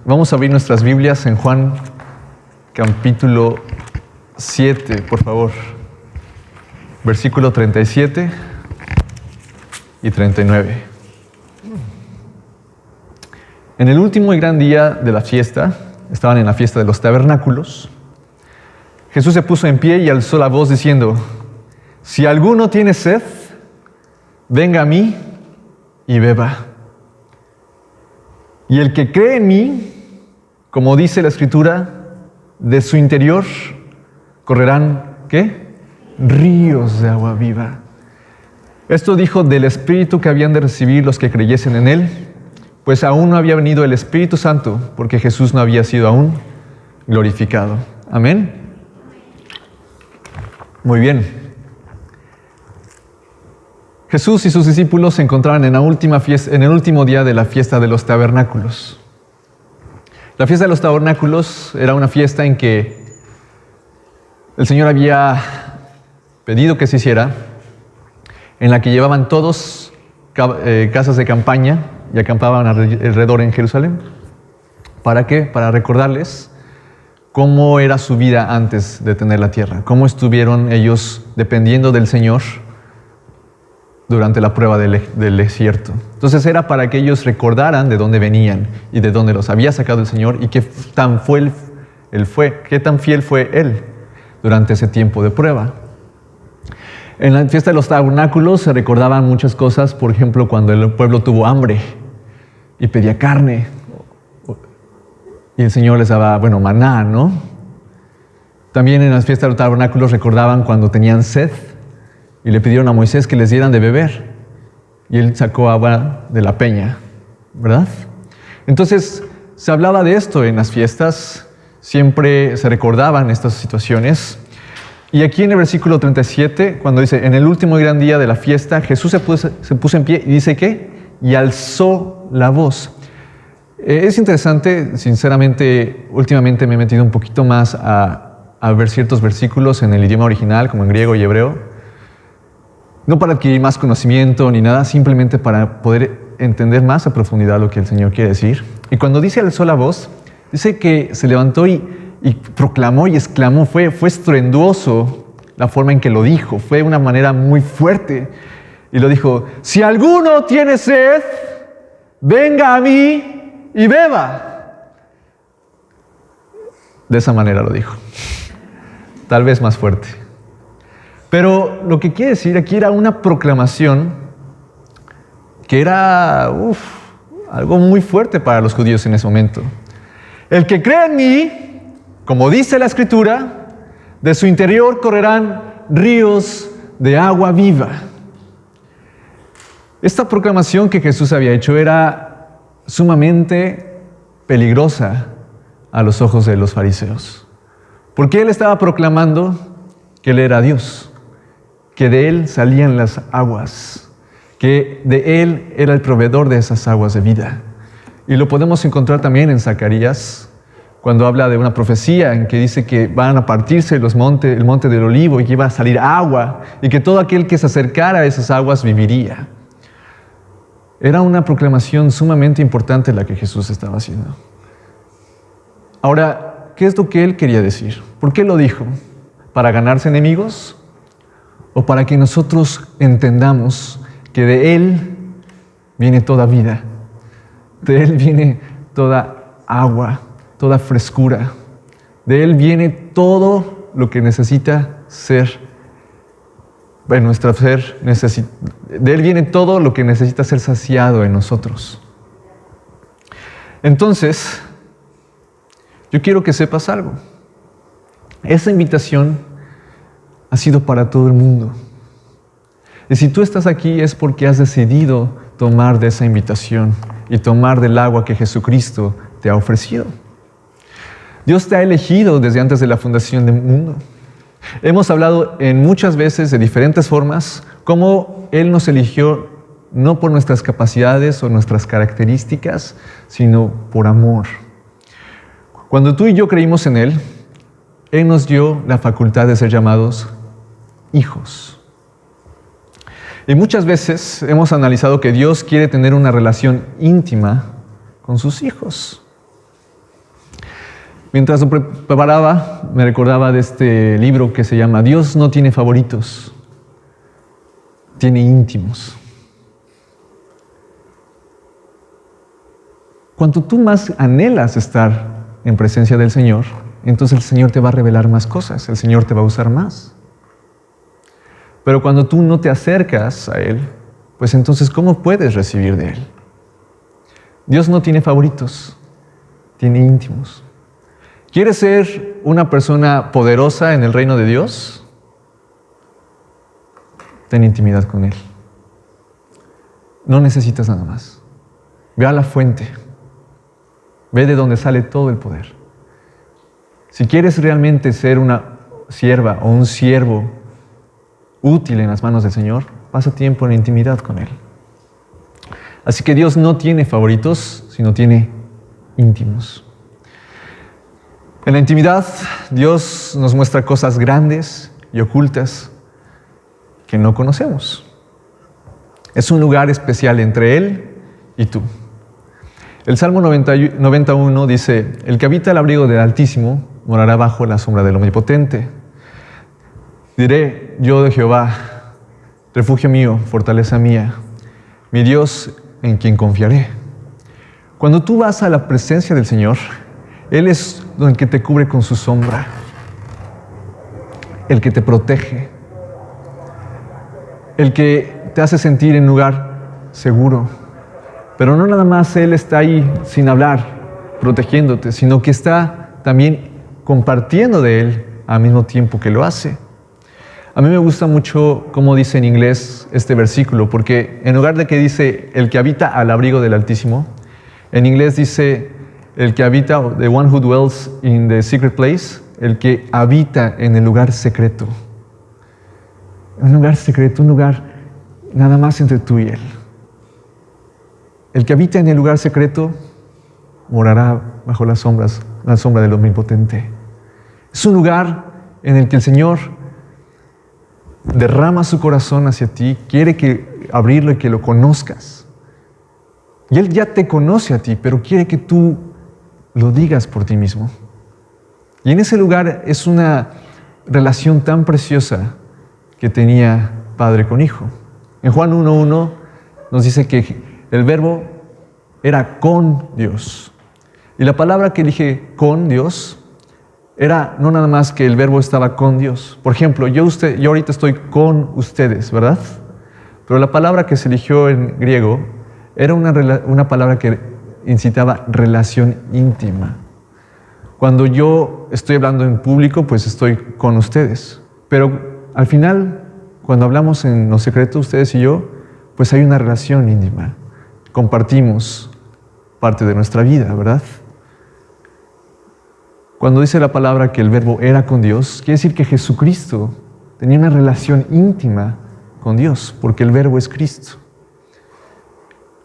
Vamos a abrir nuestras Biblias en Juan capítulo 7, por favor. Versículo 37 y 39. En el último y gran día de la fiesta, estaban en la fiesta de los tabernáculos, Jesús se puso en pie y alzó la voz diciendo: si alguno tiene sed, venga a mí y beba. Y el que cree en mí, como dice la Escritura, de su interior correrán, ¿qué? Ríos de agua viva. Esto dijo del Espíritu que habían de recibir los que creyesen en Él, pues aún no había venido el Espíritu Santo, porque Jesús no había sido aún glorificado. Amén. Muy bien. Jesús y sus discípulos se encontraban en el último día de la fiesta de los tabernáculos. La fiesta de los tabernáculos era una fiesta en que el Señor había pedido que se hiciera, en la que llevaban todos casas de campaña y acampaban alrededor en Jerusalén. ¿Para qué? Para recordarles cómo era su vida antes de tener la tierra, cómo estuvieron ellos dependiendo del Señor durante la prueba del desierto. Entonces era para que ellos recordaran de dónde venían y de dónde los había sacado el Señor y qué tan fiel fue Él durante ese tiempo de prueba. En la fiesta de los tabernáculos se recordaban muchas cosas, por ejemplo, cuando el pueblo tuvo hambre y pedía carne y el Señor les daba, maná, ¿no? También en las fiestas de los tabernáculos recordaban cuando tenían sed y le pidieron a Moisés que les dieran de beber y él sacó agua de la peña, ¿verdad? Entonces se hablaba de esto en las fiestas, siempre se recordaban estas situaciones. Y aquí en el versículo 37, cuando dice, en el último y gran día de la fiesta, Jesús se puso en pie y dice, ¿qué? Y alzó la voz. Es interesante, sinceramente, últimamente me he metido un poquito más a ver ciertos versículos en el idioma original, como en griego y hebreo. No para adquirir más conocimiento ni nada, simplemente para poder entender más a profundidad lo que el Señor quiere decir. Y cuando dice alzó la voz, dice que se levantó y proclamó y exclamó, fue estruendoso la forma en que lo dijo, fue una manera muy fuerte. Y lo dijo, si alguno tiene sed, venga a mí y beba. De esa manera lo dijo, tal vez más fuerte. Pero lo que quiere decir aquí era una proclamación que era algo muy fuerte para los judíos en ese momento. El que cree en mí, como dice la Escritura, de su interior correrán ríos de agua viva. Esta proclamación que Jesús había hecho era sumamente peligrosa a los ojos de los fariseos, porque él estaba proclamando que él era Dios, que de él salían las aguas, que de él era el proveedor de esas aguas de vida. Y lo podemos encontrar también en Zacarías, cuando habla de una profecía en que dice que van a partirse el monte del olivo y que iba a salir agua y que todo aquel que se acercara a esas aguas viviría. Era una proclamación sumamente importante la que Jesús estaba haciendo. Ahora, ¿qué es lo que él quería decir? ¿Por qué lo dijo? ¿Para ganarse enemigos? ¿O para que nosotros entendamos que de Él viene toda vida? De Él viene toda agua, toda frescura. De Él viene todo lo que necesita ser. Nuestro ser de Él viene todo lo que necesita ser saciado en nosotros. Entonces, yo quiero que sepas algo. Esa invitación ha sido para todo el mundo. Y si tú estás aquí es porque has decidido tomar de esa invitación y tomar del agua que Jesucristo te ha ofrecido. Dios te ha elegido desde antes de la fundación del mundo. Hemos hablado en muchas veces de diferentes formas cómo Él nos eligió no por nuestras capacidades o nuestras características, sino por amor. Cuando tú y yo creímos en Él, Él nos dio la facultad de ser llamados hijos. Y muchas veces hemos analizado que Dios quiere tener una relación íntima con sus hijos. Mientras lo preparaba, me recordaba de este libro que se llama Dios no tiene favoritos, tiene íntimos. Cuanto tú más anhelas estar en presencia del Señor, entonces el Señor te va a revelar más cosas, el Señor te va a usar más. Pero cuando tú no te acercas a Él, pues entonces, ¿cómo puedes recibir de Él? Dios no tiene favoritos, tiene íntimos. ¿Quieres ser una persona poderosa en el reino de Dios? Ten intimidad con Él. No necesitas nada más. Ve a la fuente. Ve de donde sale todo el poder. Si quieres realmente ser una sierva o un siervo útil en las manos del Señor, pasa tiempo en intimidad con Él. Así que Dios no tiene favoritos, sino tiene íntimos. En la intimidad, Dios nos muestra cosas grandes y ocultas que no conocemos. Es un lugar especial entre Él y tú. El Salmo 91 dice: el que habita el abrigo del Altísimo morará bajo la sombra del Omnipotente. Diré yo de Jehová, refugio mío, fortaleza mía, mi Dios en quien confiaré. Cuando tú vas a la presencia del Señor, Él es el que te cubre con su sombra, el que te protege, el que te hace sentir en un lugar seguro. Pero no nada más Él está ahí sin hablar, protegiéndote, sino que está también compartiendo de Él al mismo tiempo que lo hace. A mí me gusta mucho cómo dice en inglés este versículo, porque en lugar de que dice el que habita al abrigo del Altísimo, en inglés dice el que habita, the one who dwells in the secret place, el que habita en el lugar secreto. Un lugar secreto, un lugar nada más entre tú y Él. El que habita en el lugar secreto morará bajo la sombra del Omnipotente. Es un lugar en el que el Señor derrama su corazón hacia ti, quiere abrirlo y que lo conozcas. Y Él ya te conoce a ti, pero quiere que tú lo digas por ti mismo. Y en ese lugar es una relación tan preciosa que tenía padre con hijo. En Juan 1:1 nos dice que el verbo era con Dios. Y la palabra que elige con Dios era no nada más que el verbo estaba con Dios. Por ejemplo, yo ahorita estoy con ustedes, ¿verdad? Pero la palabra que se eligió en griego era una palabra que incitaba relación íntima. Cuando yo estoy hablando en público, pues estoy con ustedes. Pero al final, cuando hablamos en lo secreto, ustedes y yo, pues hay una relación íntima. Compartimos parte de nuestra vida, ¿verdad? Cuando dice la palabra que el verbo era con Dios, quiere decir que Jesucristo tenía una relación íntima con Dios, porque el verbo es Cristo.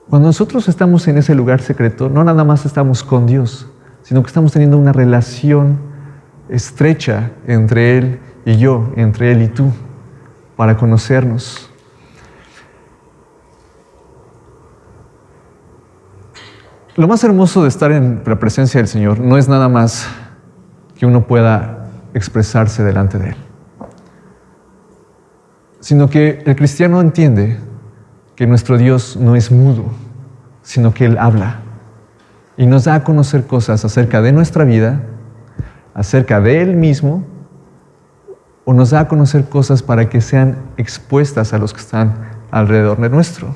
Cuando nosotros estamos en ese lugar secreto, no nada más estamos con Dios, sino que estamos teniendo una relación estrecha entre Él y yo, entre Él y tú, para conocernos. Lo más hermoso de estar en la presencia del Señor no es nada más que uno pueda expresarse delante de Él, sino que el cristiano entiende que nuestro Dios no es mudo, sino que Él habla y nos da a conocer cosas acerca de nuestra vida, acerca de Él mismo, o nos da a conocer cosas para que sean expuestas a los que están alrededor de nuestro.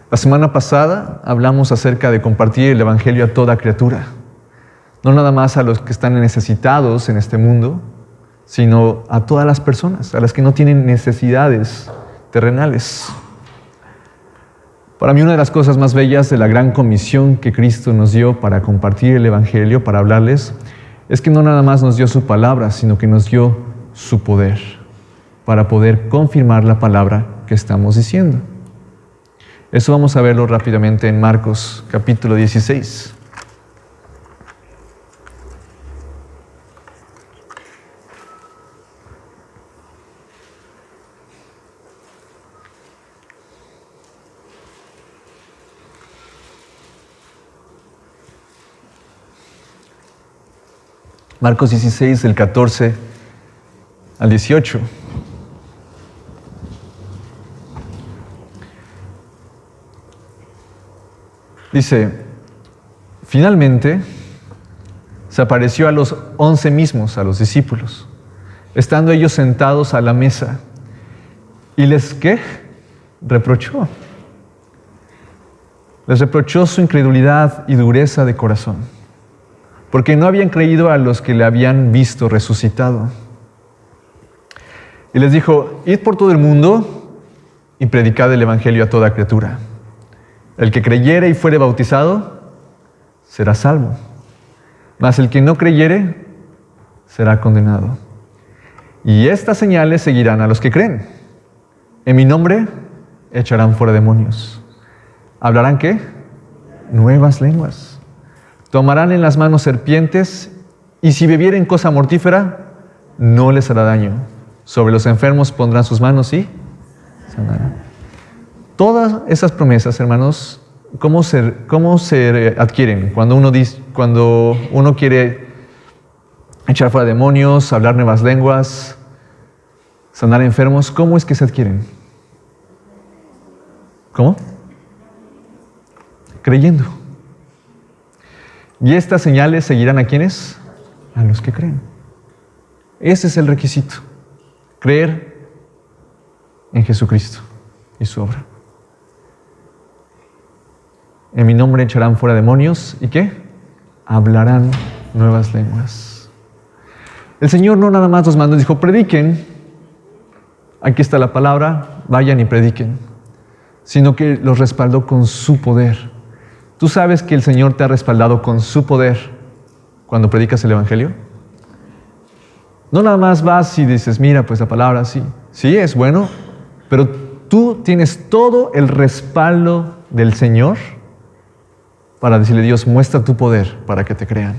La semana pasada hablamos acerca de compartir el Evangelio a toda criatura, no nada más a los que están necesitados en este mundo, sino a todas las personas, a las que no tienen necesidades terrenales. Para mí, una de las cosas más bellas de la gran comisión que Cristo nos dio para compartir el Evangelio, para hablarles, es que no nada más nos dio su palabra, sino que nos dio su poder para poder confirmar la palabra que estamos diciendo. Eso vamos a verlo rápidamente en Marcos capítulo 16. Marcos 16, del 14 al 18. Dice, finalmente se apareció a los 11 mismos, a los discípulos, estando ellos sentados a la mesa. ¿Y les qué? Reprochó. Les reprochó su incredulidad y dureza de corazón, porque no habían creído a los que le habían visto resucitado. Y les dijo, id por todo el mundo y predicad el evangelio a toda criatura. El que creyere y fuere bautizado, será salvo. Mas el que no creyere, será condenado. Y estas señales seguirán a los que creen. En mi nombre echarán fuera demonios. ¿Hablarán qué? Nuevas lenguas. Tomarán en las manos serpientes, y si bebieren cosa mortífera, no les hará daño. Sobre los enfermos pondrán sus manos y sanarán. Todas esas promesas, hermanos, ¿cómo se adquieren? Cuando uno quiere echar fuera demonios, hablar nuevas lenguas, sanar enfermos, ¿cómo es que se adquieren? ¿Cómo? Creyendo. Y estas señales seguirán ¿a quiénes? A los que creen. Ese es el requisito. Creer en Jesucristo y su obra. En mi nombre echarán fuera demonios. ¿Y qué? Hablarán nuevas lenguas. El Señor no nada más nos mandó, dijo, prediquen. Aquí está la palabra, vayan y prediquen. Sino que los respaldó con su poder. ¿Tú sabes que el Señor te ha respaldado con su poder cuando predicas el evangelio? No nada más vas y dices, mira, pues la palabra sí es bueno, pero tú tienes todo el respaldo del Señor para decirle, Dios, muestra tu poder para que te crean.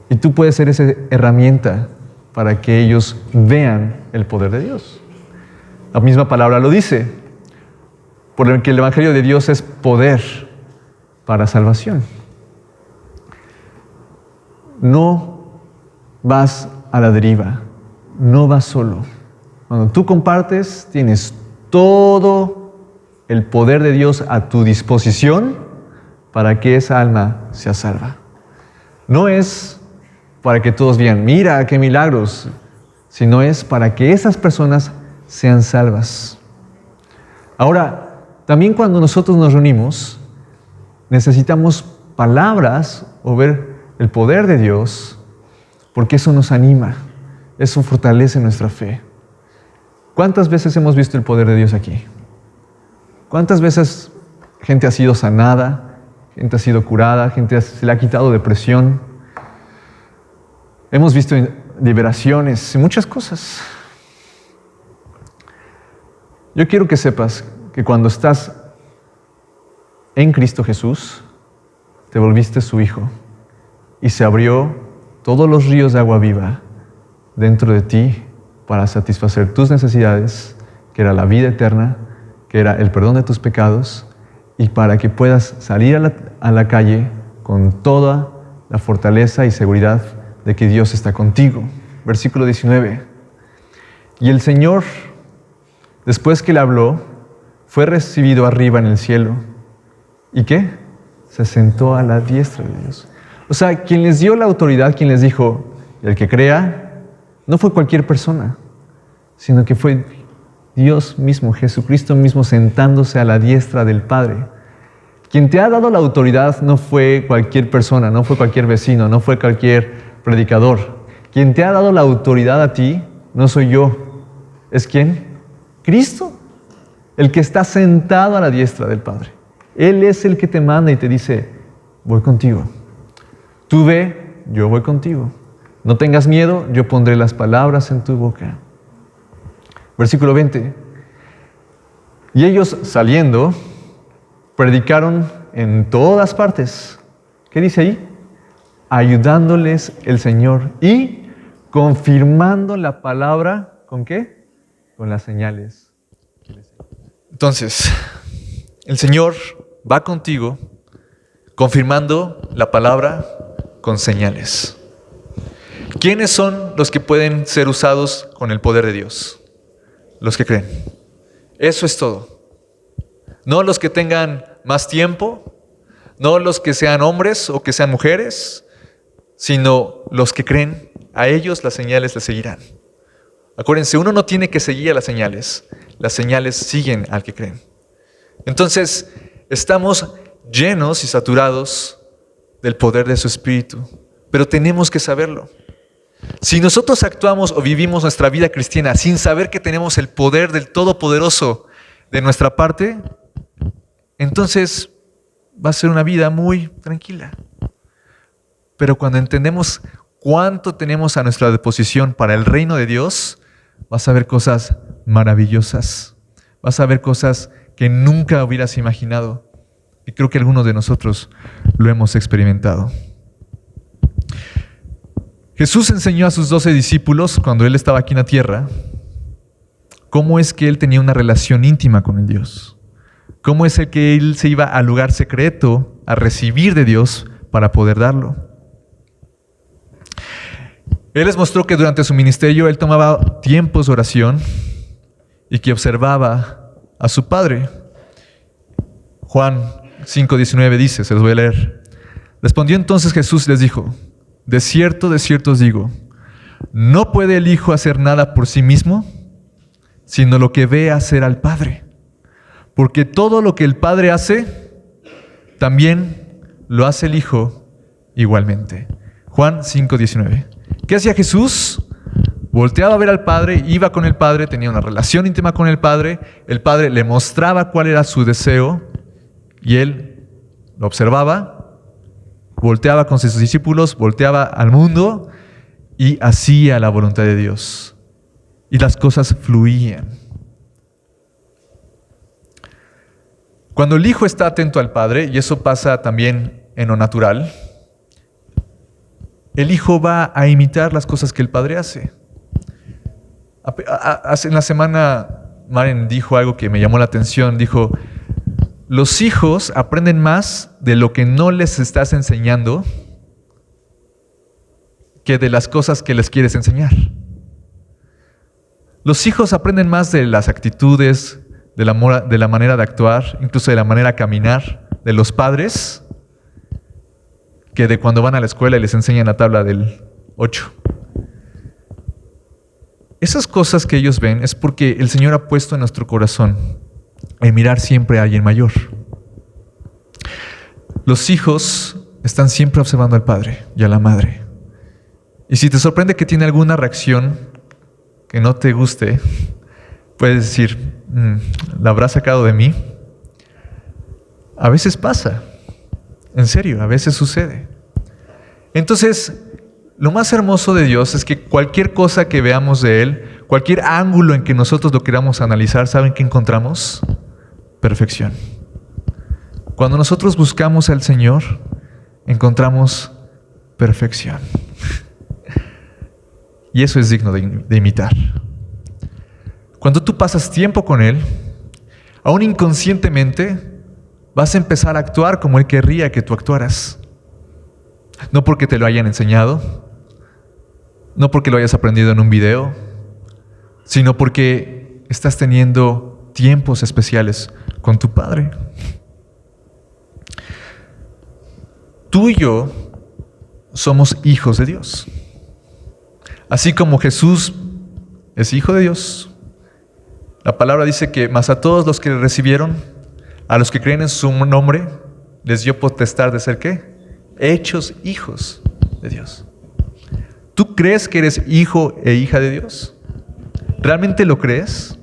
Y tú puedes ser esa herramienta para que ellos vean el poder de Dios. La misma palabra lo dice, porque el evangelio de Dios es poder para salvación. No vas a la deriva, no vas solo. Cuando tú compartes, tienes todo el poder de Dios a tu disposición para que esa alma sea salva. No es para que todos vean, mira qué milagros, sino es para que esas personas sean salvas. Ahora, también cuando nosotros nos reunimos, necesitamos palabras o ver el poder de Dios, porque eso nos anima, eso fortalece nuestra fe. ¿Cuántas veces hemos visto el poder de Dios aquí? ¿Cuántas veces gente ha sido sanada, gente ha sido curada, gente se le ha quitado depresión? Hemos visto liberaciones y muchas cosas. Yo quiero que sepas que cuando estás en Cristo Jesús, te volviste su hijo y se abrió todos los ríos de agua viva dentro de ti para satisfacer tus necesidades, que era la vida eterna, que era el perdón de tus pecados, y para que puedas salir a la calle con toda la fortaleza y seguridad de que Dios está contigo. Versículo 19. Y el Señor, después que le habló, fue recibido arriba en el cielo. ¿Y qué? Se sentó a la diestra de Dios. O sea, quien les dio la autoridad, quien les dijo, el que crea, no fue cualquier persona, sino que fue Dios mismo, Jesucristo mismo, sentándose a la diestra del Padre. Quien te ha dado la autoridad no fue cualquier persona, no fue cualquier vecino, no fue cualquier predicador. Quien te ha dado la autoridad a ti no soy yo. ¿Es quién? Cristo, el que está sentado a la diestra del Padre. Él es el que te manda y te dice, voy contigo. Tú ve, yo voy contigo. No tengas miedo, yo pondré las palabras en tu boca. Versículo 20. Y ellos saliendo, predicaron en todas partes. ¿Qué dice ahí? Ayudándoles el Señor y confirmando la palabra, ¿con qué? Con las señales. Entonces, el Señor va contigo, confirmando la palabra con señales. ¿Quiénes son los que pueden ser usados con el poder de Dios? Los que creen. Eso es todo. No los que tengan más tiempo, no los que sean hombres o que sean mujeres, sino los que creen. A ellos las señales les seguirán. Acuérdense, uno no tiene que seguir a las señales siguen al que creen. Entonces, estamos llenos y saturados del poder de su Espíritu, pero tenemos que saberlo. Si nosotros actuamos o vivimos nuestra vida cristiana sin saber que tenemos el poder del Todopoderoso de nuestra parte, entonces va a ser una vida muy tranquila. Pero cuando entendemos cuánto tenemos a nuestra disposición para el reino de Dios, vas a ver cosas maravillosas. Vas a ver cosas que nunca hubieras imaginado. Y creo que algunos de nosotros lo hemos experimentado. Jesús enseñó a sus 12 discípulos, cuando Él estaba aquí en la tierra, cómo es que Él tenía una relación íntima con el Dios. Cómo es el que Él se iba al lugar secreto a recibir de Dios para poder darlo. Él les mostró que durante su ministerio Él tomaba tiempos de oración y que observaba a su Padre. Juan 5:19 dice, se los voy a leer. Respondió entonces Jesús y les dijo, de cierto os digo, no puede el Hijo hacer nada por sí mismo, sino lo que ve hacer al Padre. Porque todo lo que el Padre hace, también lo hace el Hijo igualmente. Juan 5:19. ¿Qué hacía Jesús? Volteaba a ver al Padre, iba con el Padre, tenía una relación íntima con el Padre le mostraba cuál era su deseo y Él lo observaba, volteaba con sus discípulos, volteaba al mundo y hacía la voluntad de Dios. Y las cosas fluían. Cuando el Hijo está atento al Padre, y eso pasa también en lo natural, el Hijo va a imitar las cosas que el Padre hace. En la semana, Maren dijo algo que me llamó la atención. Dijo, los hijos aprenden más de lo que no les estás enseñando que de las cosas que les quieres enseñar. Los hijos aprenden más de las actitudes, de la manera de actuar, incluso de la manera de caminar de los padres, que de cuando van a la escuela y les enseñan la tabla del 8. Esas cosas que ellos ven es porque el Señor ha puesto en nuestro corazón el mirar siempre a alguien mayor. Los hijos están siempre observando al padre y a la madre. Y si te sorprende que tiene alguna reacción que no te guste, puedes decir, ¿la habrá sacado de mí? A veces pasa. En serio, a veces sucede. Entonces, lo más hermoso de Dios es que cualquier cosa que veamos de Él, cualquier ángulo en que nosotros lo queramos analizar, ¿saben qué encontramos? Perfección. Cuando nosotros buscamos al Señor, encontramos perfección. Y eso es digno de imitar. Cuando tú pasas tiempo con Él, aún inconscientemente, vas a empezar a actuar como Él querría que tú actuaras. No porque te lo hayan enseñado, no porque lo hayas aprendido en un video, sino porque estás teniendo tiempos especiales con tu Padre. Tú y yo somos hijos de Dios. Así como Jesús es hijo de Dios, la palabra dice que más a todos los que le recibieron, a los que creen en su nombre, les dio potestad de ser ¿qué? Hechos hijos de Dios. ¿Tú crees que eres hijo e hija de Dios? ¿Realmente lo crees?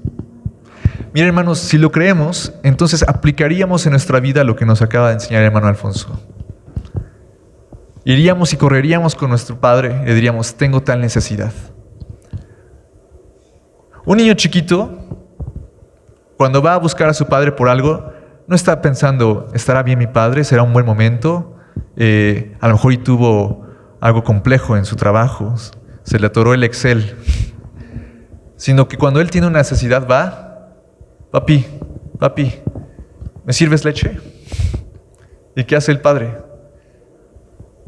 Mira, hermanos, si lo creemos, entonces aplicaríamos en nuestra vida lo que nos acaba de enseñar el hermano Alfonso. Iríamos y correríamos con nuestro Padre y le diríamos, tengo tal necesidad. Un niño chiquito, cuando va a buscar a su padre por algo, no está pensando, ¿estará bien mi padre? ¿Será un buen momento? A lo mejor y tuvo algo complejo en su trabajo, se le atoró el Excel. Sino que cuando él tiene una necesidad va, papi, ¿me sirves leche? ¿Y qué hace el padre?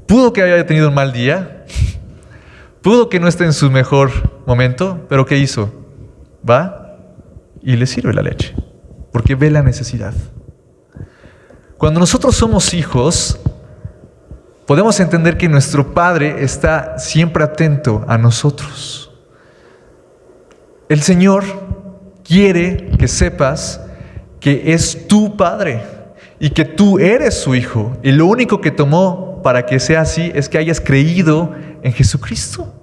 Pudo que haya tenido un mal día, Pudo que no esté en su mejor momento, pero ¿qué hizo? Va y le sirve la leche, porque ve la necesidad. Cuando nosotros somos hijos, podemos entender que nuestro Padre está siempre atento a nosotros. El Señor quiere que sepas que es tu Padre y que tú eres su hijo. Y lo único que tomó para que sea así es que hayas creído en Jesucristo.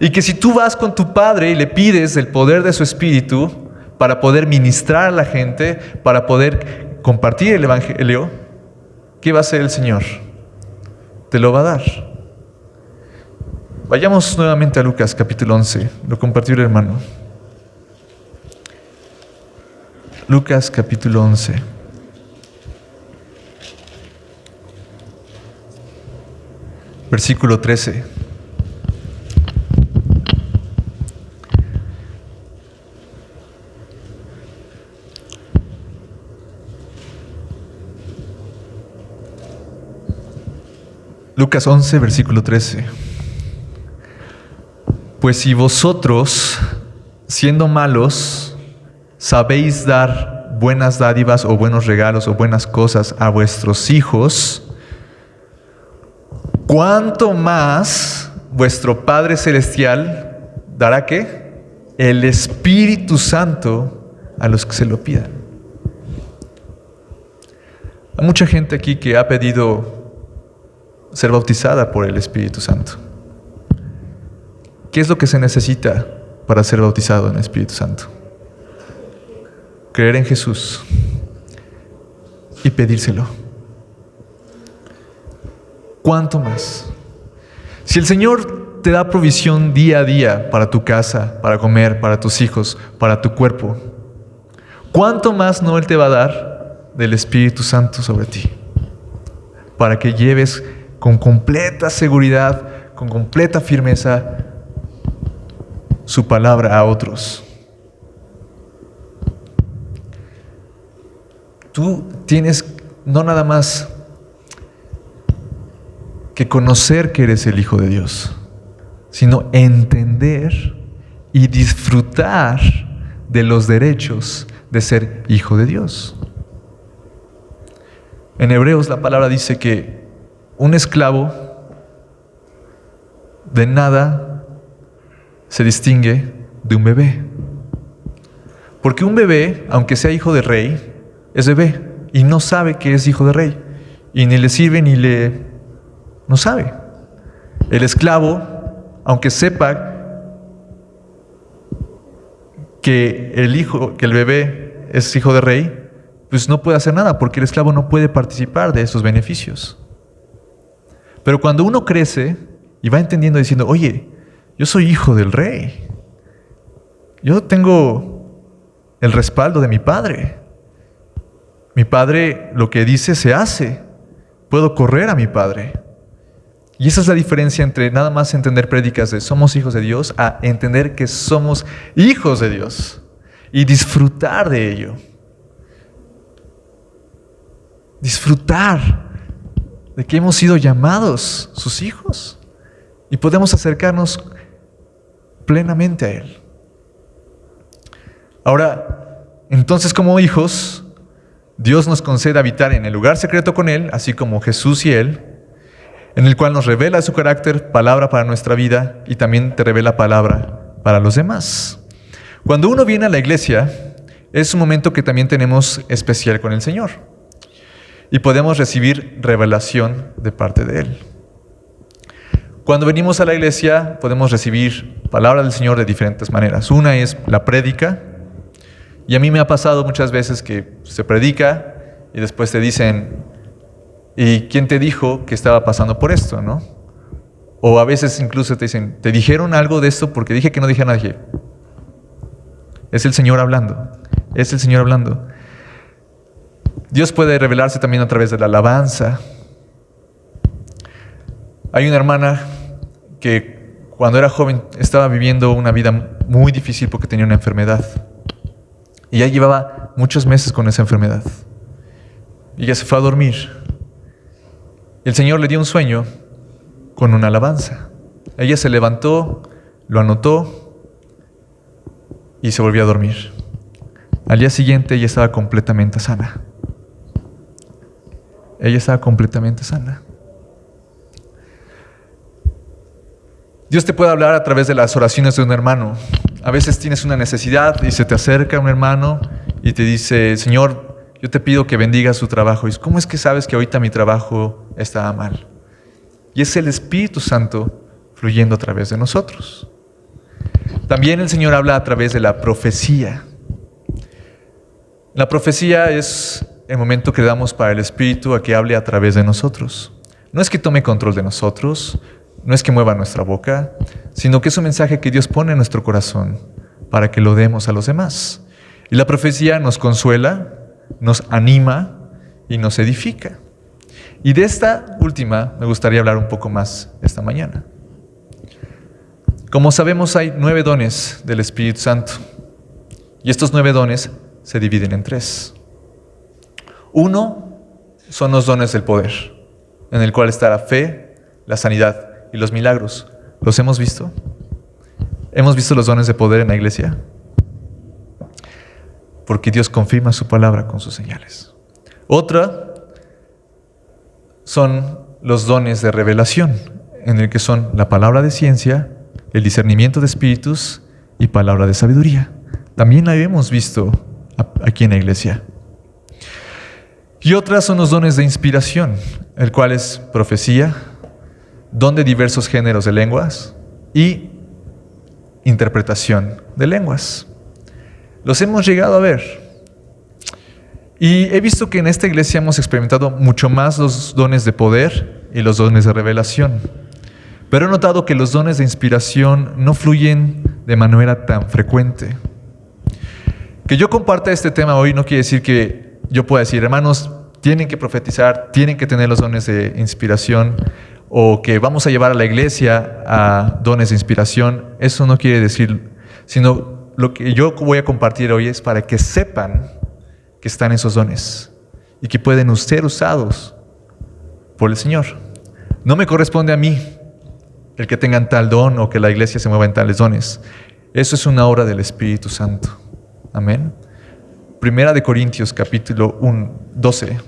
Y que si tú vas con tu Padre y le pides el poder de su Espíritu para poder ministrar a la gente, para poder compartir el Evangelio, ¿qué va a hacer el Señor? Te lo va a dar. Vayamos nuevamente a Lucas capítulo 11, lo compartió el hermano. Lucas capítulo 11. Versículo 13. Lucas 11, versículo 13. Pues si vosotros, siendo malos, sabéis dar buenas dádivas o buenos regalos o buenas cosas a vuestros hijos, ¿cuánto más vuestro Padre Celestial dará qué? El Espíritu Santo a los que se lo pidan. Hay mucha gente aquí que ha pedido ser bautizada por el Espíritu Santo. ¿Qué es lo que se necesita para ser bautizado en el Espíritu Santo? Creer en Jesús y pedírselo. ¿Cuánto más? Si el Señor te da provisión día a día para tu casa, para comer, para tus hijos, para tu cuerpo, ¿cuánto más no Él te va a dar del Espíritu Santo sobre ti? Para que lleves con completa seguridad, con completa firmeza, su palabra a otros. Tú tienes no nada más que conocer que eres el Hijo de Dios, sino entender y disfrutar de los derechos de ser hijo de Dios. En Hebreos la palabra dice que un esclavo de nada se distingue de un bebé. Porque un bebé, aunque sea hijo de rey, es bebé y no sabe que es hijo de rey. Y ni le sirve no sabe. El esclavo, aunque sepa que el bebé es hijo de rey, pues no puede hacer nada porque el esclavo no puede participar de esos beneficios. Pero cuando uno crece y va entendiendo diciendo, oye, yo soy hijo del rey. Yo tengo el respaldo de mi padre. Mi padre lo que dice se hace. Puedo correr a mi padre. Y esa es la diferencia entre nada más entender prédicas de somos hijos de Dios a entender que somos hijos de Dios y disfrutar de ello. Disfrutar de que hemos sido llamados sus hijos y podemos acercarnos plenamente a Él. Ahora, entonces como hijos, Dios nos concede habitar en el lugar secreto con Él, así como Jesús y Él, en el cual nos revela su carácter, palabra para nuestra vida y también te revela palabra para los demás. Cuando uno viene a la iglesia, es un momento que también tenemos especial con el Señor y podemos recibir revelación de parte de Él. Cuando venimos a la iglesia, podemos recibir palabra del Señor de diferentes maneras. Una es la prédica, y a mí me ha pasado muchas veces que se predica y después te dicen, ¿y quién te dijo que estaba pasando por esto, no? O a veces incluso te dicen, ¿te dijeron algo de esto? Porque dije que no dije a nadie. Es el Señor hablando. Es el Señor hablando. Dios puede revelarse también a través de la alabanza. Hay una hermana que cuando era joven estaba viviendo una vida muy difícil porque tenía una enfermedad. Y ya llevaba muchos meses con esa enfermedad. Y ella se fue a dormir. El Señor le dio un sueño con una alabanza. Ella se levantó, lo anotó y se volvió a dormir. Al día siguiente ella estaba completamente sana. Ella estaba completamente sana. Dios te puede hablar a través de las oraciones de un hermano. A veces tienes una necesidad y se te acerca un hermano y te dice: Señor, yo te pido que bendigas su trabajo. Y ¿cómo es que sabes que ahorita mi trabajo está mal? Y es el Espíritu Santo fluyendo a través de nosotros. También el Señor habla a través de la profecía. La profecía es el momento que damos para el Espíritu a que hable a través de nosotros. No es que tome control de nosotros, no es que mueva nuestra boca, sino que es un mensaje que Dios pone en nuestro corazón para que lo demos a los demás. Y la profecía nos consuela, nos anima y nos edifica. Y de esta última me gustaría hablar un poco más esta mañana. Como sabemos, hay 9 dones del Espíritu Santo. Y estos 9 dones se dividen en 3. Uno son los dones del poder, en el cual está la fe, la sanidad y los milagros. ¿Los hemos visto? ¿Hemos visto los dones de poder en la iglesia? Porque Dios confirma su palabra con sus señales. Otra son los dones de revelación, en el que son la palabra de ciencia, el discernimiento de espíritus y palabra de sabiduría. También la hemos visto aquí en la iglesia. Y otras son los dones de inspiración, el cual es profecía, don de diversos géneros de lenguas y interpretación de lenguas. Los hemos llegado a ver. Y he visto que en esta iglesia hemos experimentado mucho más los dones de poder y los dones de revelación. Pero he notado que los dones de inspiración no fluyen de manera tan frecuente. Que yo comparta este tema hoy no quiere decir que yo pueda decir: hermanos, tienen que profetizar, tienen que tener los dones de inspiración, o que vamos a llevar a la iglesia a dones de inspiración. Eso no quiere decir, sino lo que yo voy a compartir hoy es para que sepan que están esos dones y que pueden ser usados por el Señor. No me corresponde a mí el que tengan tal don o que la iglesia se mueva en tales dones. Eso es una obra del Espíritu Santo. Amén. Primera de Corintios, capítulo 12.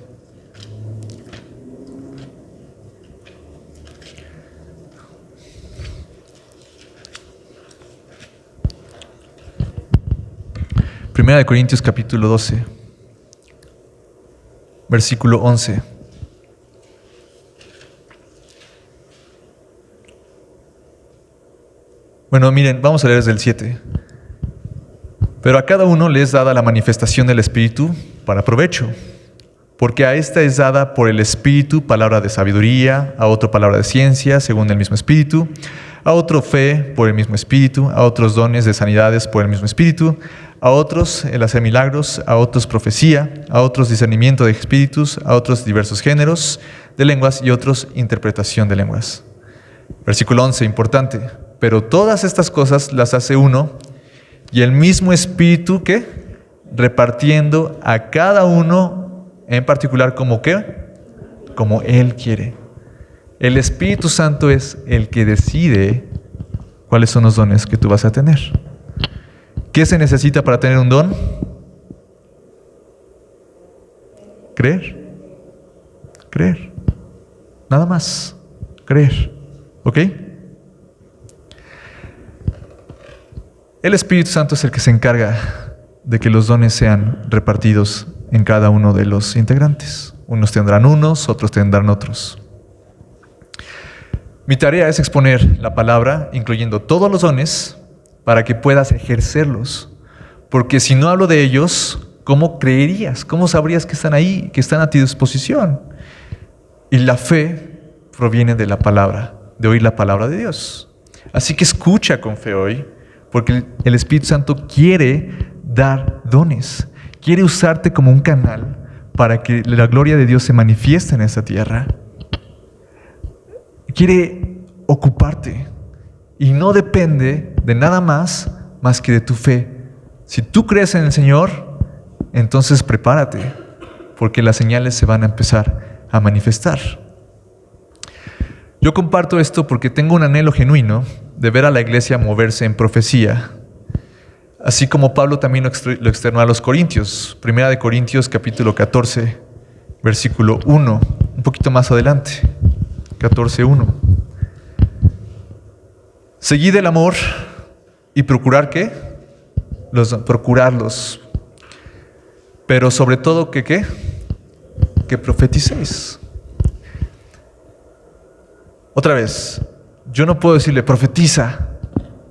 Primera de Corintios, capítulo 12, versículo 11. Bueno, miren, vamos a leer desde el 7. Pero a cada uno le es dada la manifestación del Espíritu para provecho, porque a esta es dada por el Espíritu palabra de sabiduría, a otro palabra de ciencia, según el mismo Espíritu, a otro fe por el mismo Espíritu, a otros dones de sanidades por el mismo Espíritu, a otros el hacer milagros, a otros profecía, a otros discernimiento de espíritus, a otros diversos géneros de lenguas y otros interpretación de lenguas. Versículo 11, importante. Pero todas estas cosas las hace uno, y el mismo Espíritu, ¿qué? Repartiendo a cada uno en particular como ¿qué? Como Él quiere. El Espíritu Santo es el que decide cuáles son los dones que tú vas a tener. ¿Qué se necesita para tener un don? Creer. Creer. Nada más. Creer. ¿Ok? El Espíritu Santo es el que se encarga de que los dones sean repartidos en cada uno de los integrantes. Unos tendrán unos, otros tendrán otros. Mi tarea es exponer la palabra, incluyendo todos los dones, para que puedas ejercerlos. Porque si no hablo de ellos, ¿cómo creerías? ¿Cómo sabrías que están ahí, que están a tu disposición? Y la fe proviene de la palabra, de oír la palabra de Dios. Así que escucha con fe hoy, porque el Espíritu Santo quiere dar dones. Quiere usarte como un canal para que la gloria de Dios se manifieste en esta tierra. Quiere ocuparte. Y no depende de nada más que de tu fe. Si tú crees en el Señor, entonces prepárate, porque las señales se van a empezar a manifestar. Yo comparto esto porque tengo un anhelo genuino de ver a la iglesia moverse en profecía, así como Pablo también lo externó a los Corintios. Primera de Corintios, capítulo 14, versículo 1, un poquito más adelante, 14:1. Seguid el amor y procurar ¿qué? Procurarlos. Pero sobre todo que ¿qué? Que profeticéis. Otra vez, yo no puedo decirle profetiza.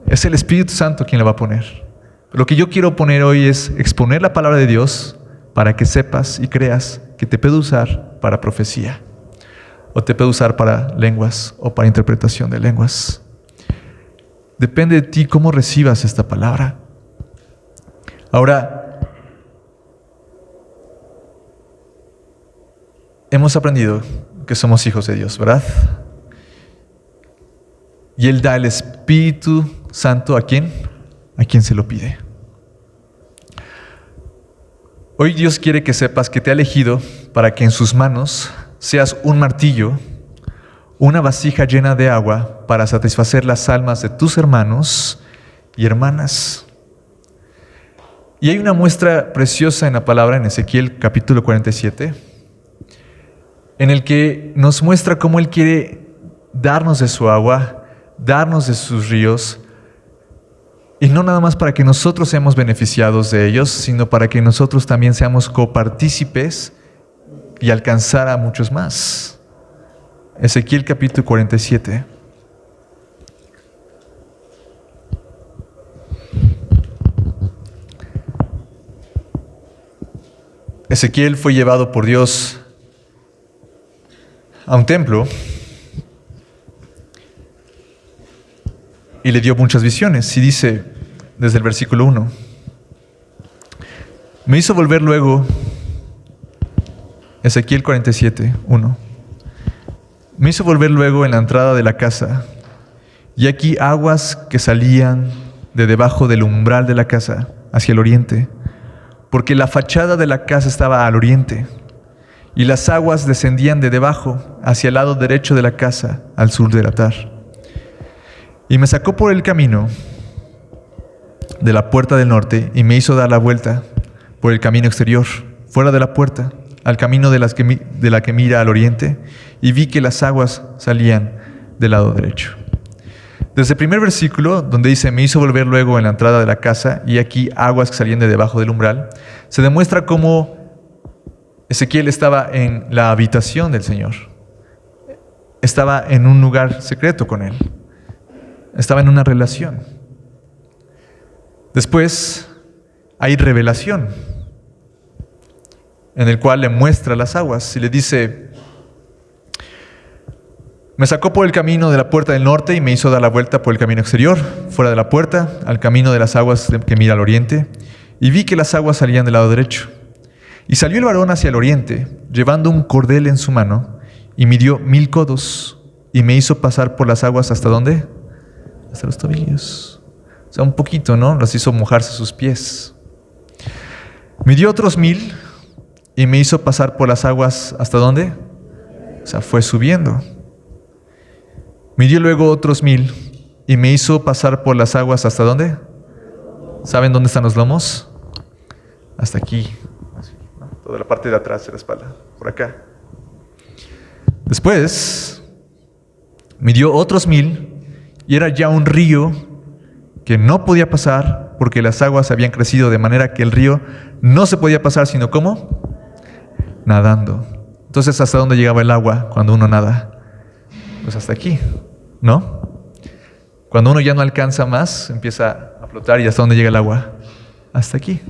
Es el Espíritu Santo quien la va a poner. Lo que yo quiero poner hoy es exponer la palabra de Dios para que sepas y creas que te puede usar para profecía, o te puede usar para lenguas o para interpretación de lenguas. Depende de ti cómo recibas esta palabra. Ahora, hemos aprendido que somos hijos de Dios, ¿verdad? Y Él da el Espíritu Santo ¿a quién? A quien se lo pide. Hoy Dios quiere que sepas que te ha elegido para que en sus manos seas un martillo, una vasija llena de agua para satisfacer las almas de tus hermanos y hermanas. Y hay una muestra preciosa en la palabra en Ezequiel capítulo 47, en el que nos muestra cómo Él quiere darnos de su agua, darnos de sus ríos, y no nada más para que nosotros seamos beneficiados de ellos, sino para que nosotros también seamos copartícipes y alcanzar a muchos más. Ezequiel capítulo 47. Ezequiel fue llevado por Dios a un templo y le dio muchas visiones. Y dice desde el versículo 1: me hizo volver luego, Ezequiel 47, 1. Me hizo volver luego en la entrada de la casa, y aquí aguas que salían de debajo del umbral de la casa hacia el oriente, porque la fachada de la casa estaba al oriente, y las aguas descendían de debajo hacia el lado derecho de la casa, al sur del altar. Y me sacó por el camino de la puerta del norte y me hizo dar la vuelta por el camino exterior, fuera de la puerta, al camino de la que mira al oriente, y vi que las aguas salían del lado derecho. Desde el primer versículo, donde dice, me hizo volver luego en la entrada de la casa, y aquí aguas que salían de debajo del umbral, se demuestra cómo Ezequiel estaba en la habitación del Señor. Estaba en un lugar secreto con Él. Estaba en una relación. Después hay revelación, en el cual le muestra las aguas y le dice, me sacó por el camino de la puerta del norte y me hizo dar la vuelta por el camino exterior, fuera de la puerta, al camino de las aguas que mira al oriente, y vi que las aguas salían del lado derecho. Y salió el varón hacia el oriente, llevando un cordel en su mano, y midió 1000 codos, y me hizo pasar por las aguas ¿hasta dónde? Hasta los tobillos. O sea, un poquito, ¿no? Los hizo mojarse sus pies. Midió otros 1000 y me hizo pasar por las aguas ¿hasta dónde? O sea, fue subiendo. Midió luego otros 1000 y me hizo pasar por las aguas ¿hasta dónde? ¿Saben dónde están los lomos? Hasta aquí. Toda la parte de atrás de la espalda. Por acá. Después midió otros 1000 y era ya un río que no podía pasar porque las aguas habían crecido de manera que el río no se podía pasar, sino ¿cómo? Nadando. Entonces, ¿hasta dónde llegaba el agua cuando uno nada? Pues hasta aquí, ¿no? Cuando uno ya no alcanza más, empieza a flotar. ¿Y hasta dónde llega el agua? Hasta aquí.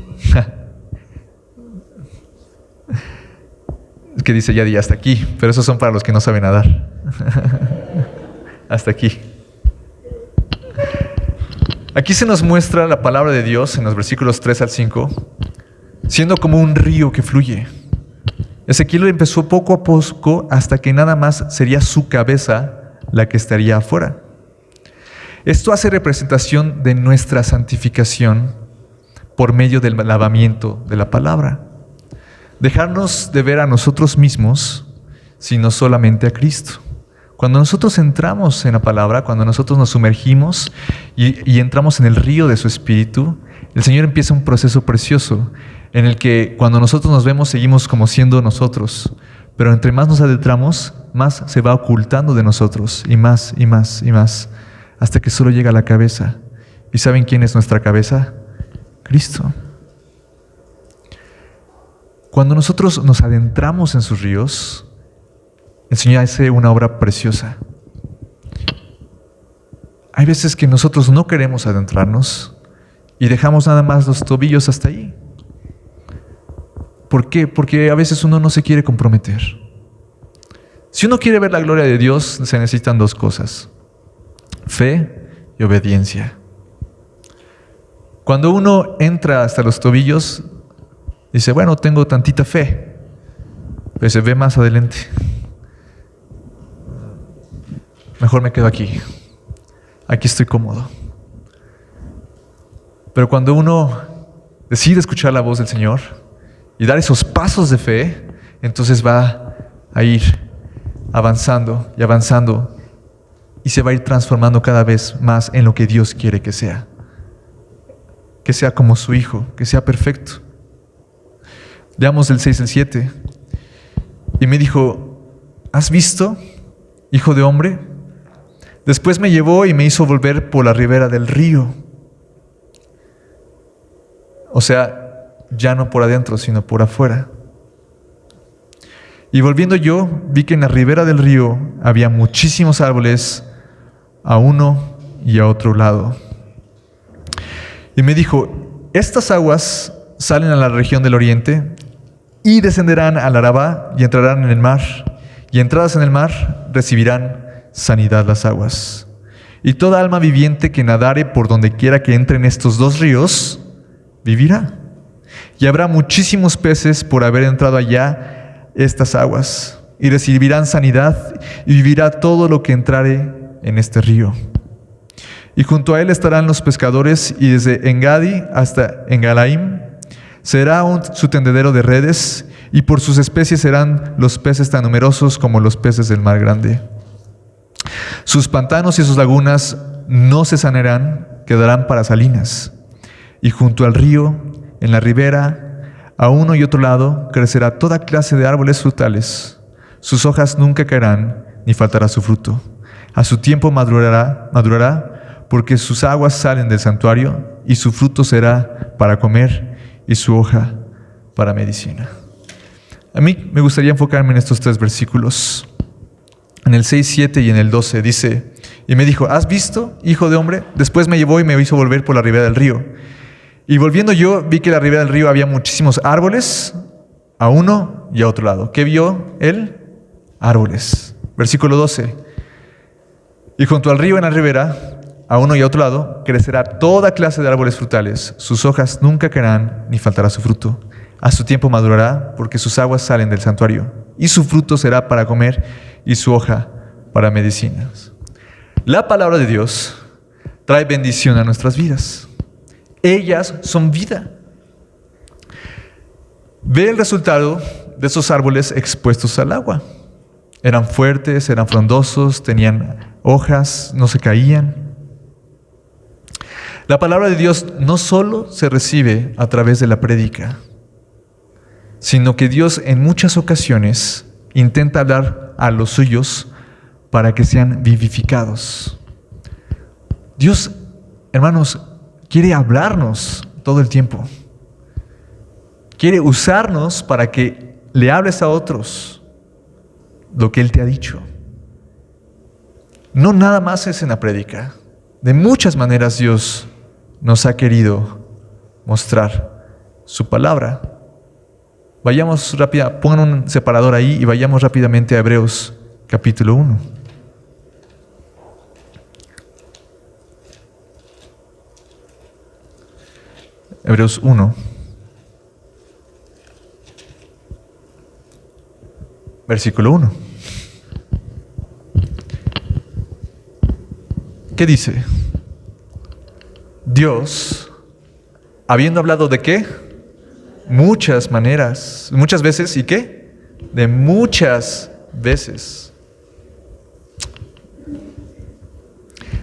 Es que dice ya hasta aquí, pero esos son para los que no saben nadar. Hasta aquí. Aquí se nos muestra la palabra de Dios en los versículos 3 al 5, siendo como un río que fluye. Ezequiel empezó poco a poco hasta que nada más sería su cabeza la que estaría afuera. Esto hace representación de nuestra santificación por medio del lavamiento de la palabra. Dejarnos de ver a nosotros mismos, sino solamente a Cristo. Cuando nosotros entramos en la palabra, cuando nosotros nos sumergimos y entramos en el río de su Espíritu, el Señor empieza un proceso precioso en el que cuando nosotros nos vemos seguimos como siendo nosotros, pero entre más nos adentramos, más se va ocultando de nosotros y más y más y más, hasta que solo llega a la cabeza. ¿Y saben quién es nuestra cabeza? Cristo. Cuando nosotros nos adentramos en sus ríos, el Señor hace una obra preciosa. Hay veces que nosotros no queremos adentrarnos y dejamos nada más los tobillos hasta ahí. ¿Por qué? Porque a veces uno no se quiere comprometer. Si uno quiere ver la gloria de Dios, se necesitan dos cosas: fe y obediencia. Cuando uno entra hasta los tobillos, dice, bueno, tengo tantita fe, pero se ve más adelante. Mejor me quedo aquí. Aquí estoy cómodo. Pero cuando uno decide escuchar la voz del Señor y dar esos pasos de fe, entonces va a ir avanzando y avanzando y se va a ir transformando cada vez más en lo que Dios quiere que sea. Que sea como su Hijo, que sea perfecto. Veamos el 6 al 7. Y me dijo, ¿has visto, hijo de hombre? Después me llevó y me hizo volver por la ribera del río. O sea, ya no por adentro, sino por afuera. Y volviendo yo, vi que en la ribera del río había muchísimos árboles a uno y a otro lado. Y me dijo, estas aguas salen a la región del oriente y descenderán al Arabá y entrarán en el mar. Y entradas en el mar recibirán sanidad las aguas. Y toda alma viviente que nadare por donde quiera que entren estos dos ríos, vivirá. Y habrá muchísimos peces por haber entrado allá estas aguas. Y recibirán sanidad y vivirá todo lo que entrare en este río. Y junto a él estarán los pescadores, y desde Engadi hasta Engalaim será su tendedero de redes, y por sus especies serán los peces tan numerosos como los peces del mar grande. Sus pantanos y sus lagunas no se sanearán, quedarán para salinas. Y junto al río, en la ribera, a uno y otro lado, crecerá toda clase de árboles frutales. Sus hojas nunca caerán, ni faltará su fruto. A su tiempo madurará, porque sus aguas salen del santuario, y su fruto será para comer, y su hoja para medicina. A mí me gustaría enfocarme en estos tres versículos. En el 6, 7 y en el 12 dice, y me dijo, ¿has visto, hijo de hombre? Después me llevó y me hizo volver por la ribera del río. Y volviendo yo, vi que en la ribera del río había muchísimos árboles, a uno y a otro lado. ¿Qué vio él? Árboles. Versículo 12. Y junto al río en la ribera, a uno y a otro lado, crecerá toda clase de árboles frutales. Sus hojas nunca caerán, ni faltará su fruto. A su tiempo madurará, porque sus aguas salen del santuario. Y su fruto será para comer, y su hoja para medicinas. La palabra de Dios trae bendición a nuestras vidas. Ellas son vida. Ve el resultado de esos árboles expuestos al agua. Eran fuertes, eran frondosos, tenían hojas, no se caían. La palabra de Dios no solo se recibe a través de la prédica, sino que Dios en muchas ocasiones intenta hablar a los suyos para que sean vivificados. Dios, hermanos, quiere hablarnos todo el tiempo. Quiere usarnos para que le hables a otros lo que Él te ha dicho. No nada más es en la prédica. De muchas maneras Dios nos ha querido mostrar su palabra. Vayamos rápida, pongan un separador ahí y vayamos rápidamente a Hebreos capítulo 1. Hebreos 1. Versículo 1. ¿Qué dice? Dios, habiendo hablado de ¿qué? Muchas maneras, muchas veces, ¿y qué? De muchas veces.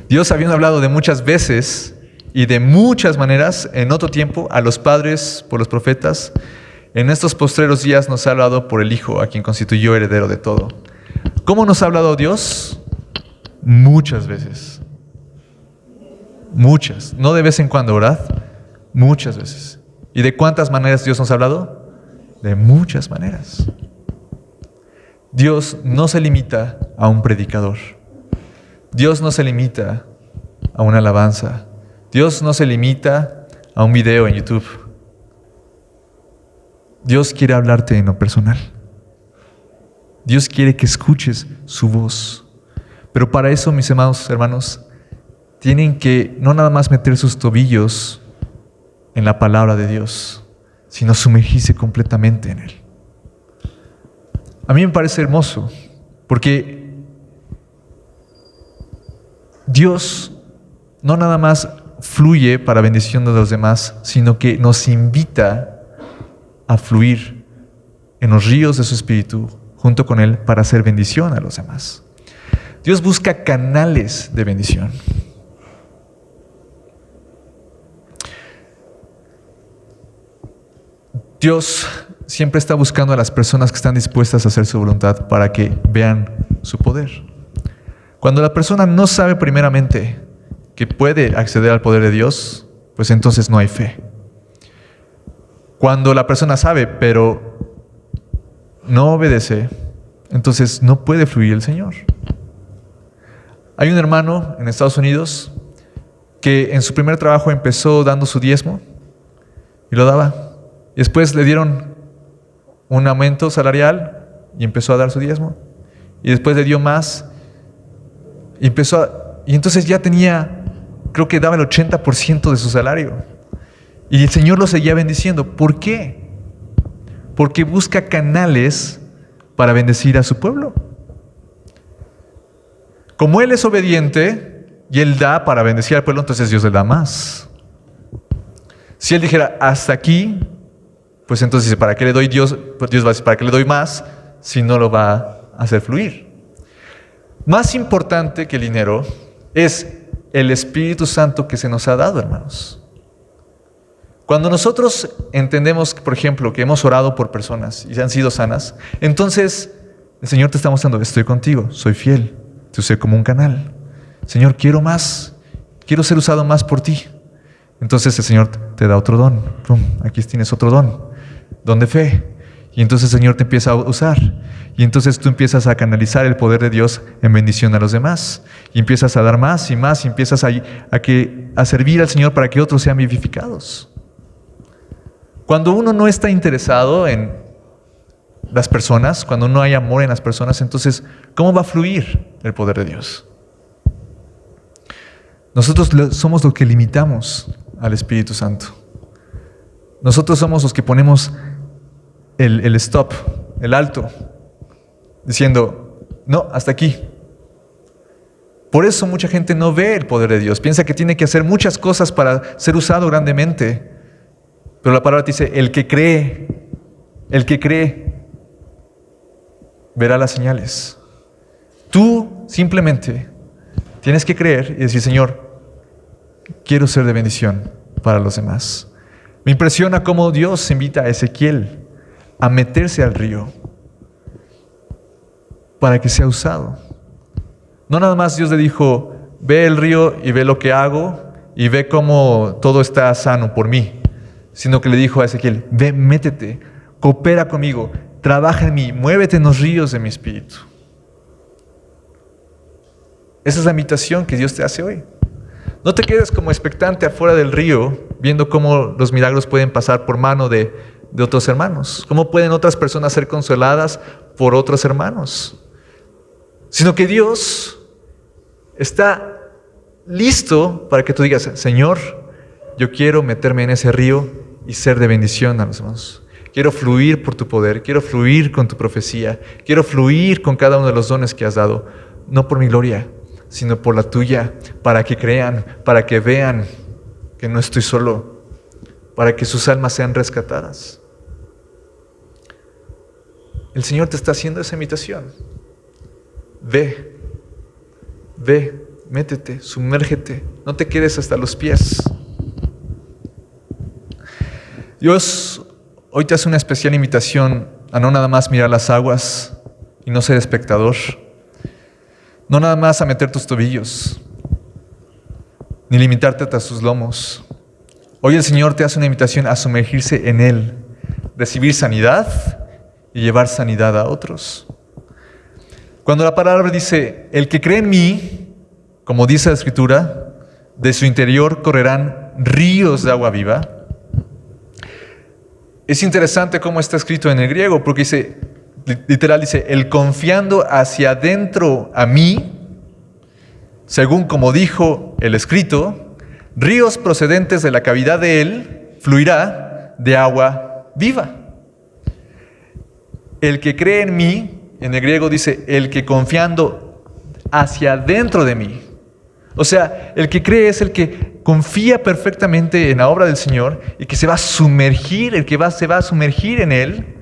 Dios, habiendo hablado de muchas veces y de muchas maneras en otro tiempo a los padres por los profetas, en estos postreros días nos ha hablado por el Hijo, a quien constituyó heredero de todo. ¿Cómo nos ha hablado Dios? Muchas veces. Muchas. No de vez en cuando, ¿verdad? Muchas veces. ¿Y de cuántas maneras Dios nos ha hablado? De muchas maneras. Dios no se limita a un predicador. Dios no se limita a una alabanza. Dios no se limita a un video en YouTube. Dios quiere hablarte en lo personal. Dios quiere que escuches su voz. Pero para eso, mis amados hermanos, tienen que no nada más meter sus tobillos en la palabra de Dios, sino sumergirse completamente en Él. A mí me parece hermoso, porque Dios no nada más fluye para bendición de los demás, sino que nos invita a fluir en los ríos de su Espíritu junto con Él para hacer bendición a los demás. Dios busca canales de bendición. Dios siempre está buscando a las personas que están dispuestas a hacer su voluntad para que vean su poder. Cuando la persona no sabe primeramente que puede acceder al poder de Dios, pues entonces no hay fe. Cuando la persona sabe, pero no obedece, entonces no puede fluir el Señor. Hay un hermano en Estados Unidos que en su primer trabajo empezó dando su diezmo y lo daba. Y después le dieron un aumento salarial y empezó a dar su diezmo. Y después le dio más y y entonces ya tenía, creo que daba el 80% de su salario. Y el Señor lo seguía bendiciendo. ¿Por qué? Porque busca canales para bendecir a su pueblo. Como Él es obediente y Él da para bendecir al pueblo, entonces Dios le da más. Si Él dijera hasta aquí, pues entonces ¿para qué le doy Dios? Pues Dios va a decir, ¿para qué le doy más si no lo va a hacer fluir? Más importante que el dinero es el Espíritu Santo que se nos ha dado, hermanos. Cuando nosotros entendemos, por ejemplo, que hemos orado por personas y han sido sanas, entonces el Señor te está mostrando, estoy contigo, soy fiel, te usé como un canal. Señor, quiero más, quiero ser usado más por ti. Entonces el Señor te da otro don. ¡Pum! Aquí tienes otro don de fe. Y entonces el Señor te empieza a usar. Y entonces tú empiezas a canalizar el poder de Dios en bendición a los demás. Y empiezas a dar más y más. Y empiezas a servir al Señor para que otros sean vivificados. Cuando uno no está interesado en las personas, cuando no hay amor en las personas, entonces, ¿cómo va a fluir el poder de Dios? Nosotros somos los que limitamos al Espíritu Santo. Nosotros somos los que ponemos el stop, el alto, diciendo, no, hasta aquí. Por eso mucha gente no ve el poder de Dios. Piensa que tiene que hacer muchas cosas para ser usado grandemente. Pero la palabra dice, el que cree, verá las señales. Tú simplemente tienes que creer y decir, Señor, quiero ser de bendición para los demás. Me impresiona cómo Dios invita a Ezequiel a meterse al río para que sea usado. No nada más Dios le dijo, ve el río y ve lo que hago y ve cómo todo está sano por mí, sino que le dijo a Ezequiel, ve, métete, coopera conmigo, trabaja en mí, muévete en los ríos de mi espíritu. Esa es la invitación que Dios te hace hoy. No te quedes como expectante afuera del río, viendo cómo los milagros pueden pasar por mano de otros hermanos, cómo pueden otras personas ser consoladas por otros hermanos, sino que Dios está listo para que tú digas, Señor, yo quiero meterme en ese río y ser de bendición a los demás. Quiero fluir por tu poder, quiero fluir con tu profecía, quiero fluir con cada uno de los dones que has dado, no por mi gloria, sino por la tuya, para que crean, para que vean que no estoy solo, para que sus almas sean rescatadas. El Señor te está haciendo esa invitación. Ve métete, sumérgete, no te quedes hasta los pies. Dios hoy te hace una especial invitación a no nada más mirar las aguas y no ser espectador, no nada más a meter tus tobillos, ni limitarte hasta sus lomos. Hoy el Señor te hace una invitación a sumergirse en Él, recibir sanidad y llevar sanidad a otros. Cuando la palabra dice, el que cree en mí, como dice la Escritura, de su interior correrán ríos de agua viva. Es interesante cómo está escrito en el griego, porque dice, literal dice, el confiando hacia adentro a mí, según como dijo el escrito, ríos procedentes de la cavidad de él fluirá de agua viva. El que cree en mí, en el griego dice, el que confiando hacia adentro de mí. O sea, el que cree es el que confía perfectamente en la obra del Señor y que se va a sumergir, se va a sumergir en Él,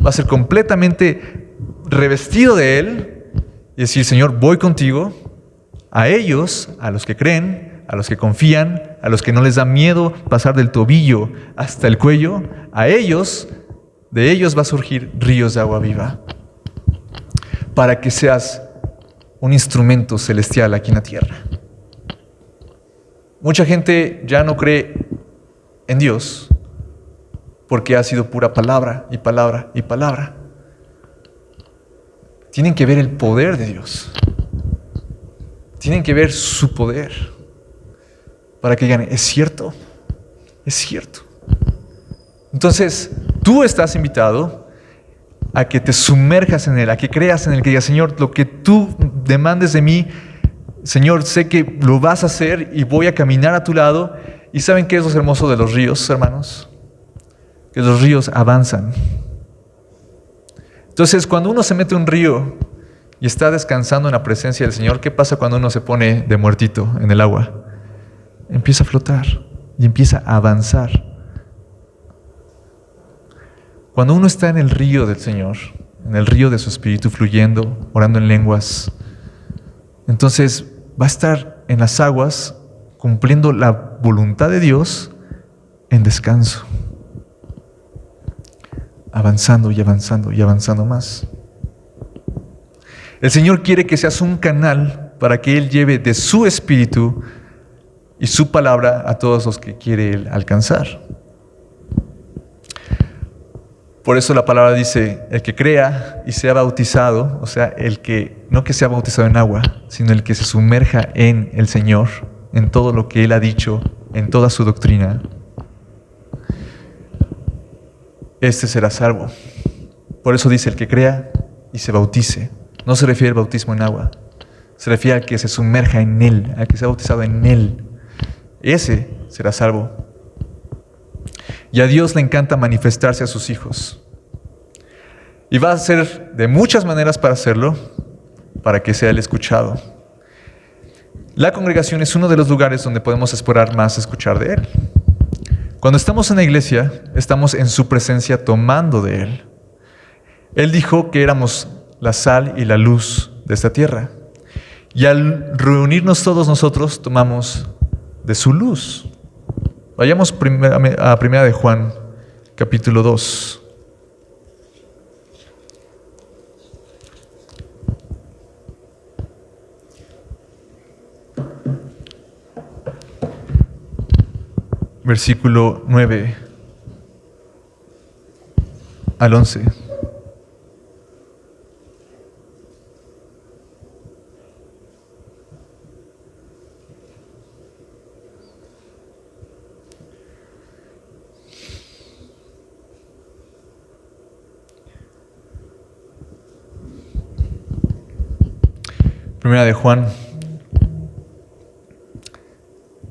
va a ser completamente revestido de Él y decir, Señor, voy contigo. A ellos, a los que creen, a los que confían, a los que no les da miedo pasar del tobillo hasta el cuello, a ellos, de ellos va a surgir ríos de agua viva, para que seas un instrumento celestial aquí en la tierra. Mucha gente ya no cree en Dios porque ha sido pura palabra y palabra y palabra. Tienen que ver el poder de Dios. Tienen que ver su poder para que digan, es cierto, es cierto. Entonces, tú estás invitado a que te sumerjas en Él, a que creas en Él, que digas, Señor, lo que tú demandes de mí, Señor, sé que lo vas a hacer y voy a caminar a tu lado. ¿Y saben qué es lo hermoso de los ríos, hermanos? Que los ríos avanzan. Entonces, cuando uno se mete a un río y está descansando en la presencia del Señor, ¿qué pasa cuando uno se pone de muertito en el agua? Empieza a flotar y empieza a avanzar. Cuando uno está en el río del Señor, en el río de su Espíritu fluyendo, orando en lenguas, entonces va a estar en las aguas cumpliendo la voluntad de Dios en descanso, avanzando y avanzando y avanzando más. El Señor quiere que seas un canal para que Él lleve de su Espíritu y su palabra a todos los que quiere Él alcanzar. Por eso la palabra dice, el que crea y sea bautizado, o sea, el que no que sea bautizado en agua, sino el que se sumerja en el Señor, en todo lo que Él ha dicho, en toda su doctrina, este será salvo. Por eso dice, el que crea y se bautice. No se refiere al bautismo en agua, se refiere al que se sumerja en Él, al que sea bautizado en Él. Ese será salvo. Y a Dios le encanta manifestarse a sus hijos. Y va a ser de muchas maneras para hacerlo, para que sea Él escuchado. La congregación es uno de los lugares donde podemos esperar más escuchar de Él. Cuando estamos en la iglesia, estamos en su presencia tomando de Él. Él dijo que éramos la sal y la luz de esta tierra. Y al reunirnos todos nosotros, tomamos de su luz. Vayamos a Primera de Juan, capítulo 2. Versículo 9 al 11. Primera de Juan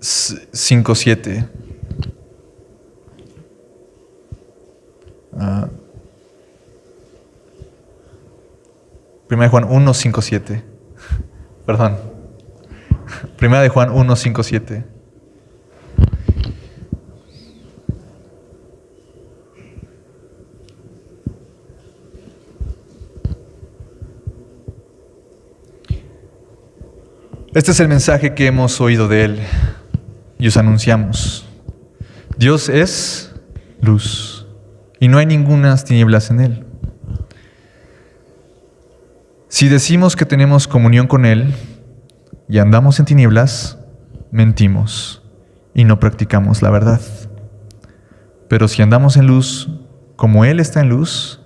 5:7. Primera de Juan 1:5-7. Perdón. Primera de Juan 1:5-7. Este es el mensaje que hemos oído de Él y os anunciamos. Dios es luz y no hay ningunas tinieblas en Él. Si decimos que tenemos comunión con Él y andamos en tinieblas, mentimos y no practicamos la verdad. Pero si andamos en luz, como Él está en luz,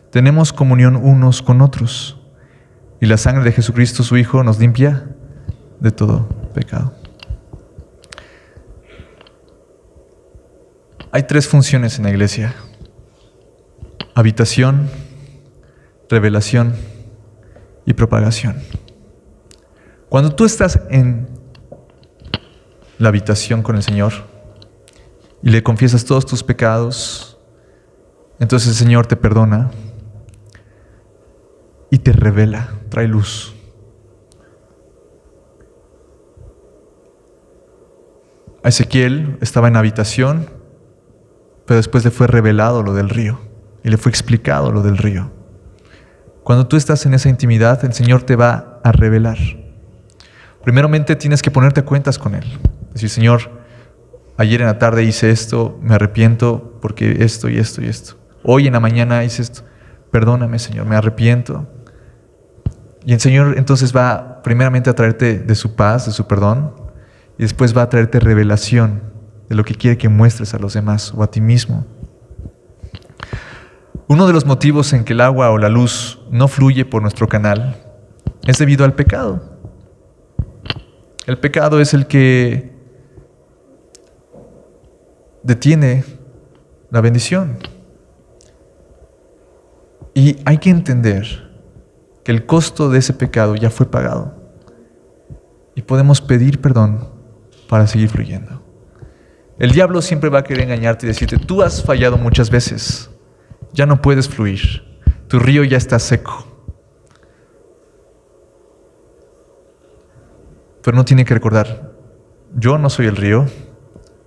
tenemos comunión unos con otros. Y la sangre de Jesucristo, su Hijo, nos limpia de todo pecado. Hay 3 funciones en la iglesia: habitación, revelación y propagación. Cuando tú estás en la habitación con el Señor y le confiesas todos tus pecados, entonces el Señor te perdona y te revela, trae luz. A Ezequiel estaba en habitación, pero después le fue revelado lo del río y le fue explicado lo del río. Cuando tú estás en esa intimidad, el Señor te va a revelar. Primeramente tienes que ponerte a cuentas con Él. Decir: Señor, ayer en la tarde hice esto, me arrepiento porque esto y esto y esto. Hoy en la mañana hice esto, perdóname, Señor, me arrepiento. Y el Señor entonces va primeramente a traerte de su paz, de su perdón, y después va a traerte revelación de lo que quiere que muestres a los demás o a ti mismo. Uno de los motivos en que el agua o la luz no fluye por nuestro canal es debido al pecado. El pecado es el que detiene la bendición. Y hay que entender que el costo de ese pecado ya fue pagado. Y podemos pedir perdón para seguir fluyendo. El diablo siempre va a querer engañarte y decirte: tú has fallado muchas veces, ya no puedes fluir, tu río ya está seco. Pero uno tiene que recordar: yo no soy el río.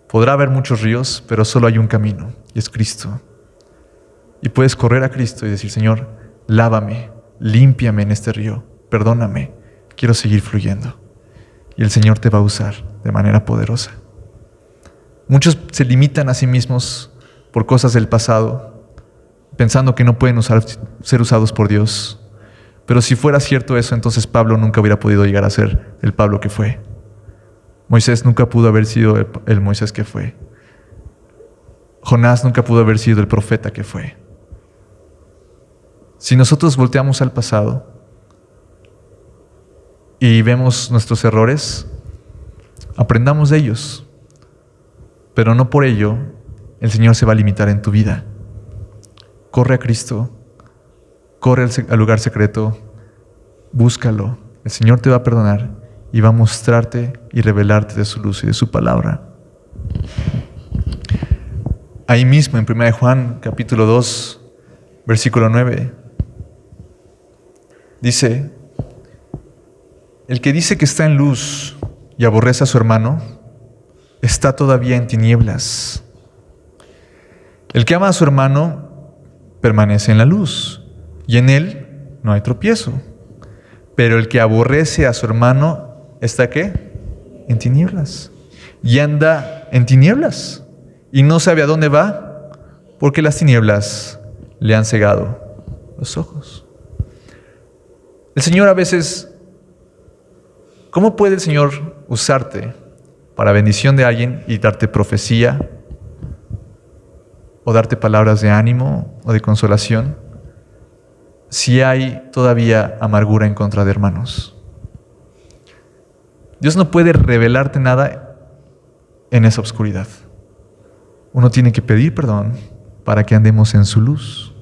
Podrá haber muchos ríos, pero solo hay un camino, y es Cristo. Y puedes correr a Cristo y decir: Señor, lávame, límpiame en este río, perdóname, quiero seguir fluyendo. Y el Señor te va a usar de manera poderosa. Muchos se limitan a sí mismos por cosas del pasado, pensando que no pueden ser usados por Dios. Pero si fuera cierto eso, entonces Pablo nunca hubiera podido llegar a ser el Pablo que fue. Moisés nunca pudo haber sido el Moisés que fue. Jonás nunca pudo haber sido el profeta que fue. Si nosotros volteamos al pasado y vemos nuestros errores, aprendamos de ellos. Pero no por ello el Señor se va a limitar en tu vida. Corre a Cristo, corre al lugar secreto, búscalo. El Señor te va a perdonar y va a mostrarte y revelarte de su luz y de su palabra. Ahí mismo en 1 Juan capítulo 2, versículo 9, dice: el que dice que está en luz y aborrece a su hermano, está todavía en tinieblas. El que ama a su hermano permanece en la luz, y en él no hay tropiezo. Pero el que aborrece a su hermano, ¿está qué? En tinieblas. Y anda en tinieblas, y no sabe a dónde va, porque las tinieblas le han cegado los ojos. El Señor a veces, ¿cómo puede el Señor usarte para bendición de alguien y darte profecía, o darte palabras de ánimo o de consolación, si hay todavía amargura en contra de hermanos? Dios no puede revelarte nada en esa oscuridad. Uno tiene que pedir perdón para que andemos en su luz.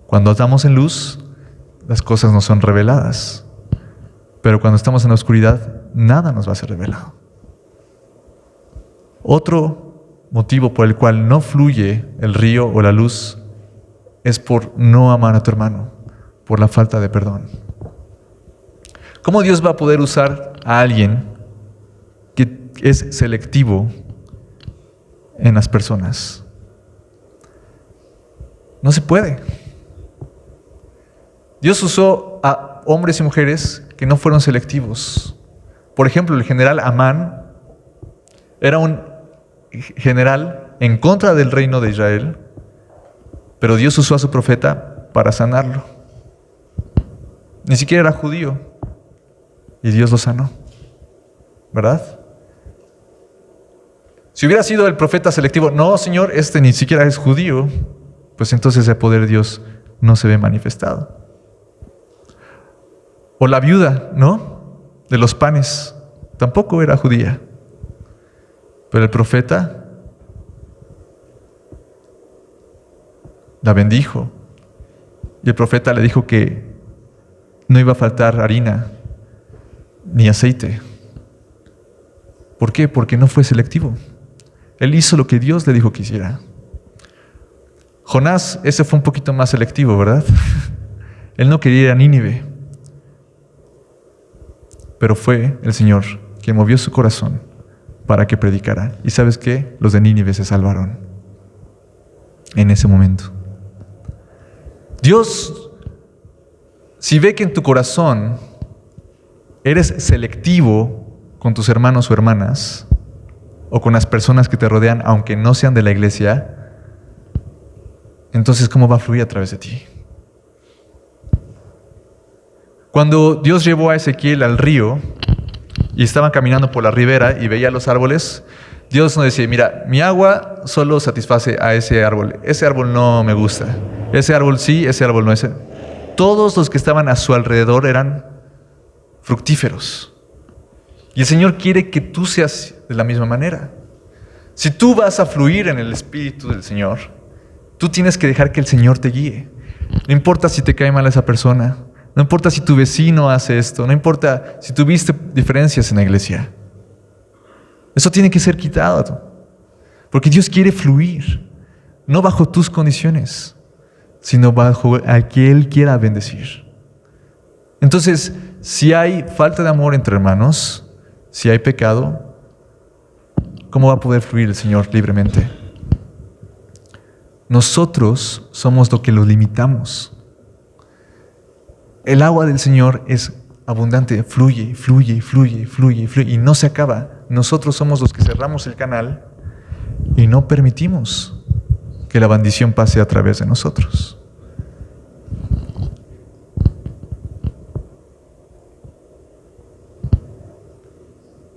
Cuando estamos en luz, las cosas no son reveladas. Pero cuando estamos en la oscuridad, nada nos va a ser revelado. Otro motivo por el cual no fluye el río o la luz es por no amar a tu hermano, por la falta de perdón. ¿Cómo Dios va a poder usar a alguien que es selectivo en las personas? No se puede. Dios usó a hombres y mujeres que no fueron selectivos, Por ejemplo, el general Amán era un general en contra del reino de Israel, pero Dios usó a su profeta para sanarlo. Ni siquiera era judío y Dios lo sanó, ¿verdad? Si hubiera sido el profeta selectivo, no, Señor, este ni siquiera es judío, pues entonces el poder de Dios no se ve manifestado. O la viuda, ¿no? De los panes, tampoco era judía. Pero el profeta la bendijo. Y el profeta le dijo que no iba a faltar harina ni aceite. ¿Por qué? Porque no fue selectivo. Él hizo lo que Dios le dijo que hiciera. Jonás, ese fue un poquito más selectivo, ¿verdad? Él no quería ir a Nínive. Pero fue el Señor quien movió su corazón para que predicara. ¿Y sabes qué? Los de Nínive se salvaron en ese momento. Dios, si ve que en tu corazón eres selectivo con tus hermanos o hermanas, o con las personas que te rodean, aunque no sean de la iglesia, entonces ¿cómo va a fluir a través de ti? Cuando Dios llevó a Ezequiel al río y estaban caminando por la ribera y veía los árboles, Dios no decía, mira, mi agua solo satisface a ese árbol no me gusta, ese árbol sí, ese árbol no. Todos los que estaban a su alrededor eran fructíferos. Y el Señor quiere que tú seas de la misma manera. Si tú vas a fluir en el Espíritu del Señor, tú tienes que dejar que el Señor te guíe. No importa si te cae mal esa persona, no importa si tu vecino hace esto, no importa si tuviste diferencias en la iglesia. Eso tiene que ser quitado. Porque Dios quiere fluir, no bajo tus condiciones, sino bajo al que Él quiera bendecir. Entonces, si hay falta de amor entre hermanos, si hay pecado, ¿cómo va a poder fluir el Señor libremente? Nosotros somos lo que lo limitamos. El agua del Señor es abundante, fluye, fluye, fluye, fluye, fluye y no se acaba. Nosotros somos los que cerramos el canal y no permitimos que la bendición pase a través de nosotros.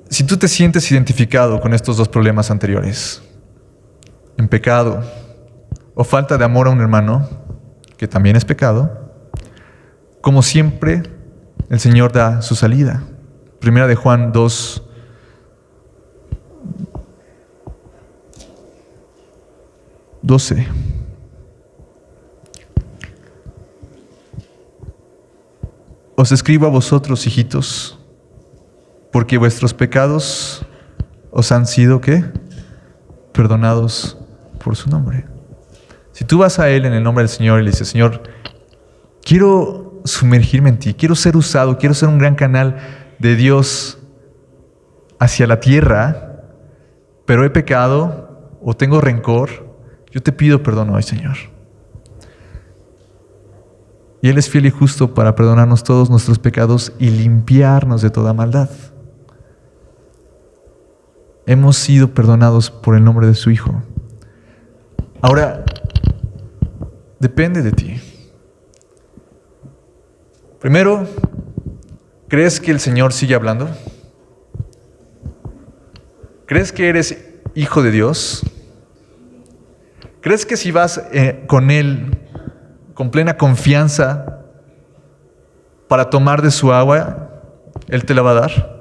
Si tú te sientes identificado con estos dos problemas anteriores, en pecado o falta de amor a un hermano, que también es pecado, como siempre, el Señor da su salida. Primera de Juan 2, 12. Os escribo a vosotros, hijitos, porque vuestros pecados os han sido, ¿qué? Perdonados por su nombre. Si tú vas a Él en el nombre del Señor y le dices, Señor, quiero sumergirme en ti, quiero ser usado, quiero ser un gran canal de Dios hacia la tierra, pero he pecado o tengo rencor, yo te pido perdón hoy, Señor. Y Él es fiel y justo para perdonarnos todos nuestros pecados y limpiarnos de toda maldad. Hemos sido perdonados por el nombre de su Hijo. Ahora, depende de ti. Primero, ¿crees que el Señor sigue hablando? ¿Crees que eres hijo de Dios? ¿Crees que si vas con Él con plena confianza para tomar de su agua, Él te la va a dar?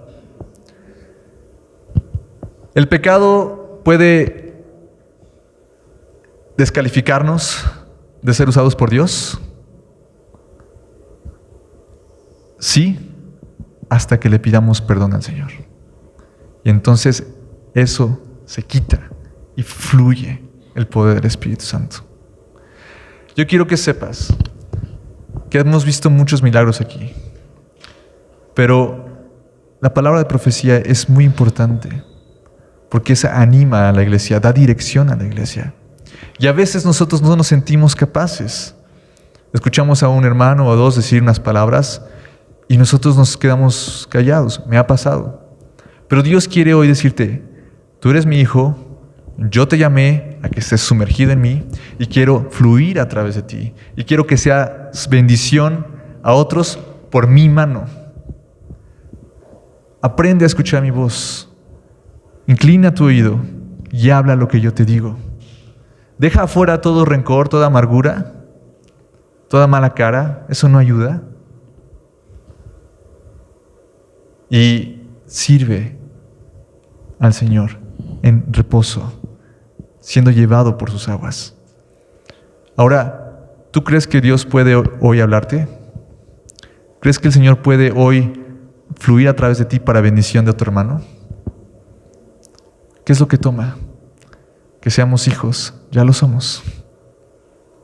¿El pecado puede descalificarnos de ser usados por Dios? Sí, hasta que le pidamos perdón al Señor. Y entonces eso se quita y fluye el poder del Espíritu Santo. Yo quiero que sepas que hemos visto muchos milagros aquí, pero la palabra de profecía es muy importante porque esa anima a la iglesia, da dirección a la iglesia. Y a veces nosotros no nos sentimos capaces. Escuchamos a un hermano o dos decir unas palabras y nosotros nos quedamos callados. Me ha pasado. Pero Dios quiere hoy decirte, tú eres mi hijo, yo te llamé a que estés sumergido en mí y quiero fluir a través de ti. Y quiero que seas bendición a otros por mi mano. Aprende a escuchar mi voz. Inclina tu oído y habla lo que yo te digo. Deja afuera todo rencor, toda amargura, toda mala cara. Eso no ayuda. Y sirve al Señor en reposo, siendo llevado por sus aguas. Ahora, ¿tú crees que Dios puede hoy hablarte? ¿Crees que el Señor puede hoy fluir a través de ti para bendición de otro hermano? ¿Qué es lo que toma? Que seamos hijos, ya lo somos.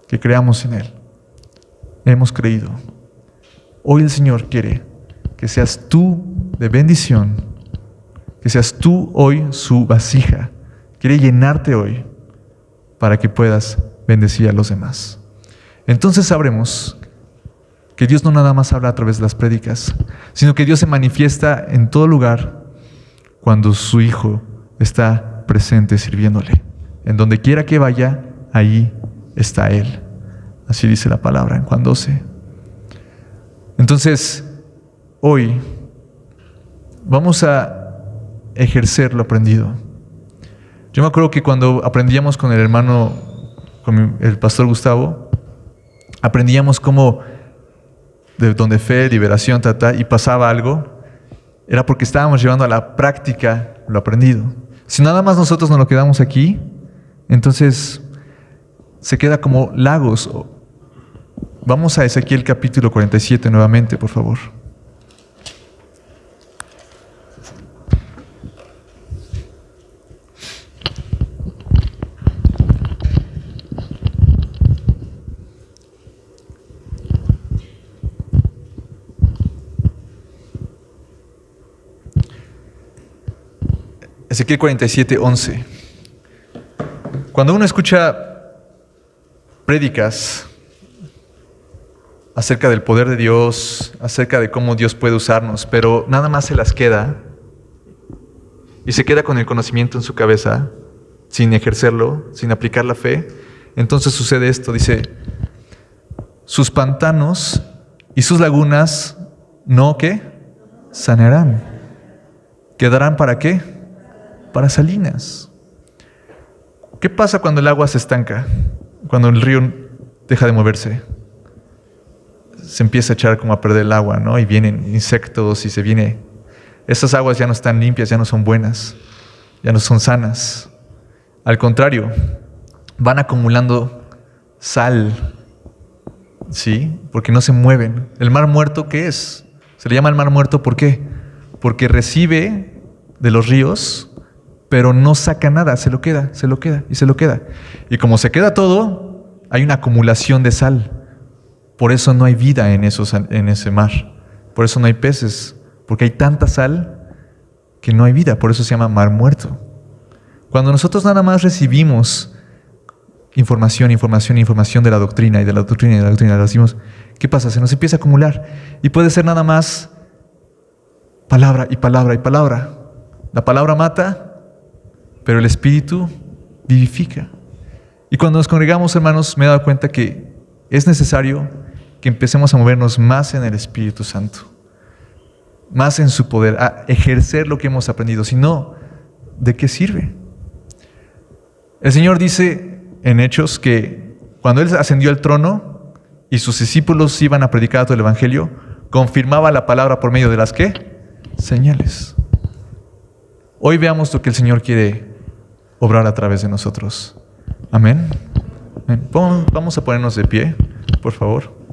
Que creamos en Él. Hemos creído. Hoy el Señor quiere que seas tú de bendición, que seas tú hoy su vasija. Quiere llenarte hoy para que puedas bendecir a los demás. Entonces sabremos que Dios no nada más habla a través de las prédicas, sino que Dios se manifiesta en todo lugar cuando su Hijo está presente sirviéndole. En donde quiera que vaya, ahí está Él. Así dice la palabra en Juan 12. Entonces, hoy vamos a ejercer lo aprendido. Yo me acuerdo que cuando aprendíamos con el hermano, con el pastor Gustavo, aprendíamos cómo de donde fe, liberación, y pasaba algo, era porque estábamos llevando a la práctica lo aprendido. Si nada más nosotros nos lo quedamos aquí, entonces se queda como lagos. Vamos a Ezequiel capítulo 47 nuevamente, por favor. Ezequiel 47, 11. Cuando uno escucha prédicas acerca del poder de Dios, acerca de cómo Dios puede usarnos, pero nada más se las queda y se queda con el conocimiento en su cabeza, sin ejercerlo, sin aplicar la fe, entonces sucede esto, dice, sus pantanos y sus lagunas no, ¿qué? Sanearán. ¿Quedarán para qué? Para salinas. ¿Qué pasa cuando el agua se estanca? Cuando el río deja de moverse. Se empieza a echar como a perder el agua, ¿no? Y vienen insectos y se viene... Esas aguas ya no están limpias, ya no son buenas, ya no son sanas. Al contrario, van acumulando sal, ¿sí? Porque no se mueven. ¿El mar muerto qué es? Se le llama el mar muerto, ¿por qué? Porque recibe de los ríos, pero no saca nada, se lo queda y se lo queda. Y como se queda todo, hay una acumulación de sal. Por eso no hay vida en ese mar. Por eso no hay peces, porque hay tanta sal que no hay vida. Por eso se llama mar muerto. Cuando nosotros nada más recibimos información de la doctrina y de la doctrina y de la doctrina, decimos, ¿qué pasa? Se nos empieza a acumular. Y puede ser nada más palabra y palabra y palabra. La palabra mata, pero el Espíritu vivifica. Y cuando nos congregamos, hermanos, me he dado cuenta que es necesario que empecemos a movernos más en el Espíritu Santo, más en su poder, a ejercer lo que hemos aprendido. Si no, ¿de qué sirve? El Señor dice en Hechos que cuando Él ascendió al trono y sus discípulos iban a predicar todo el Evangelio, confirmaba la palabra por medio de las ¿qué? Señales. Hoy veamos lo que el Señor quiere obrar a través de nosotros. Amén. Amén. Vamos a ponernos de pie, por favor.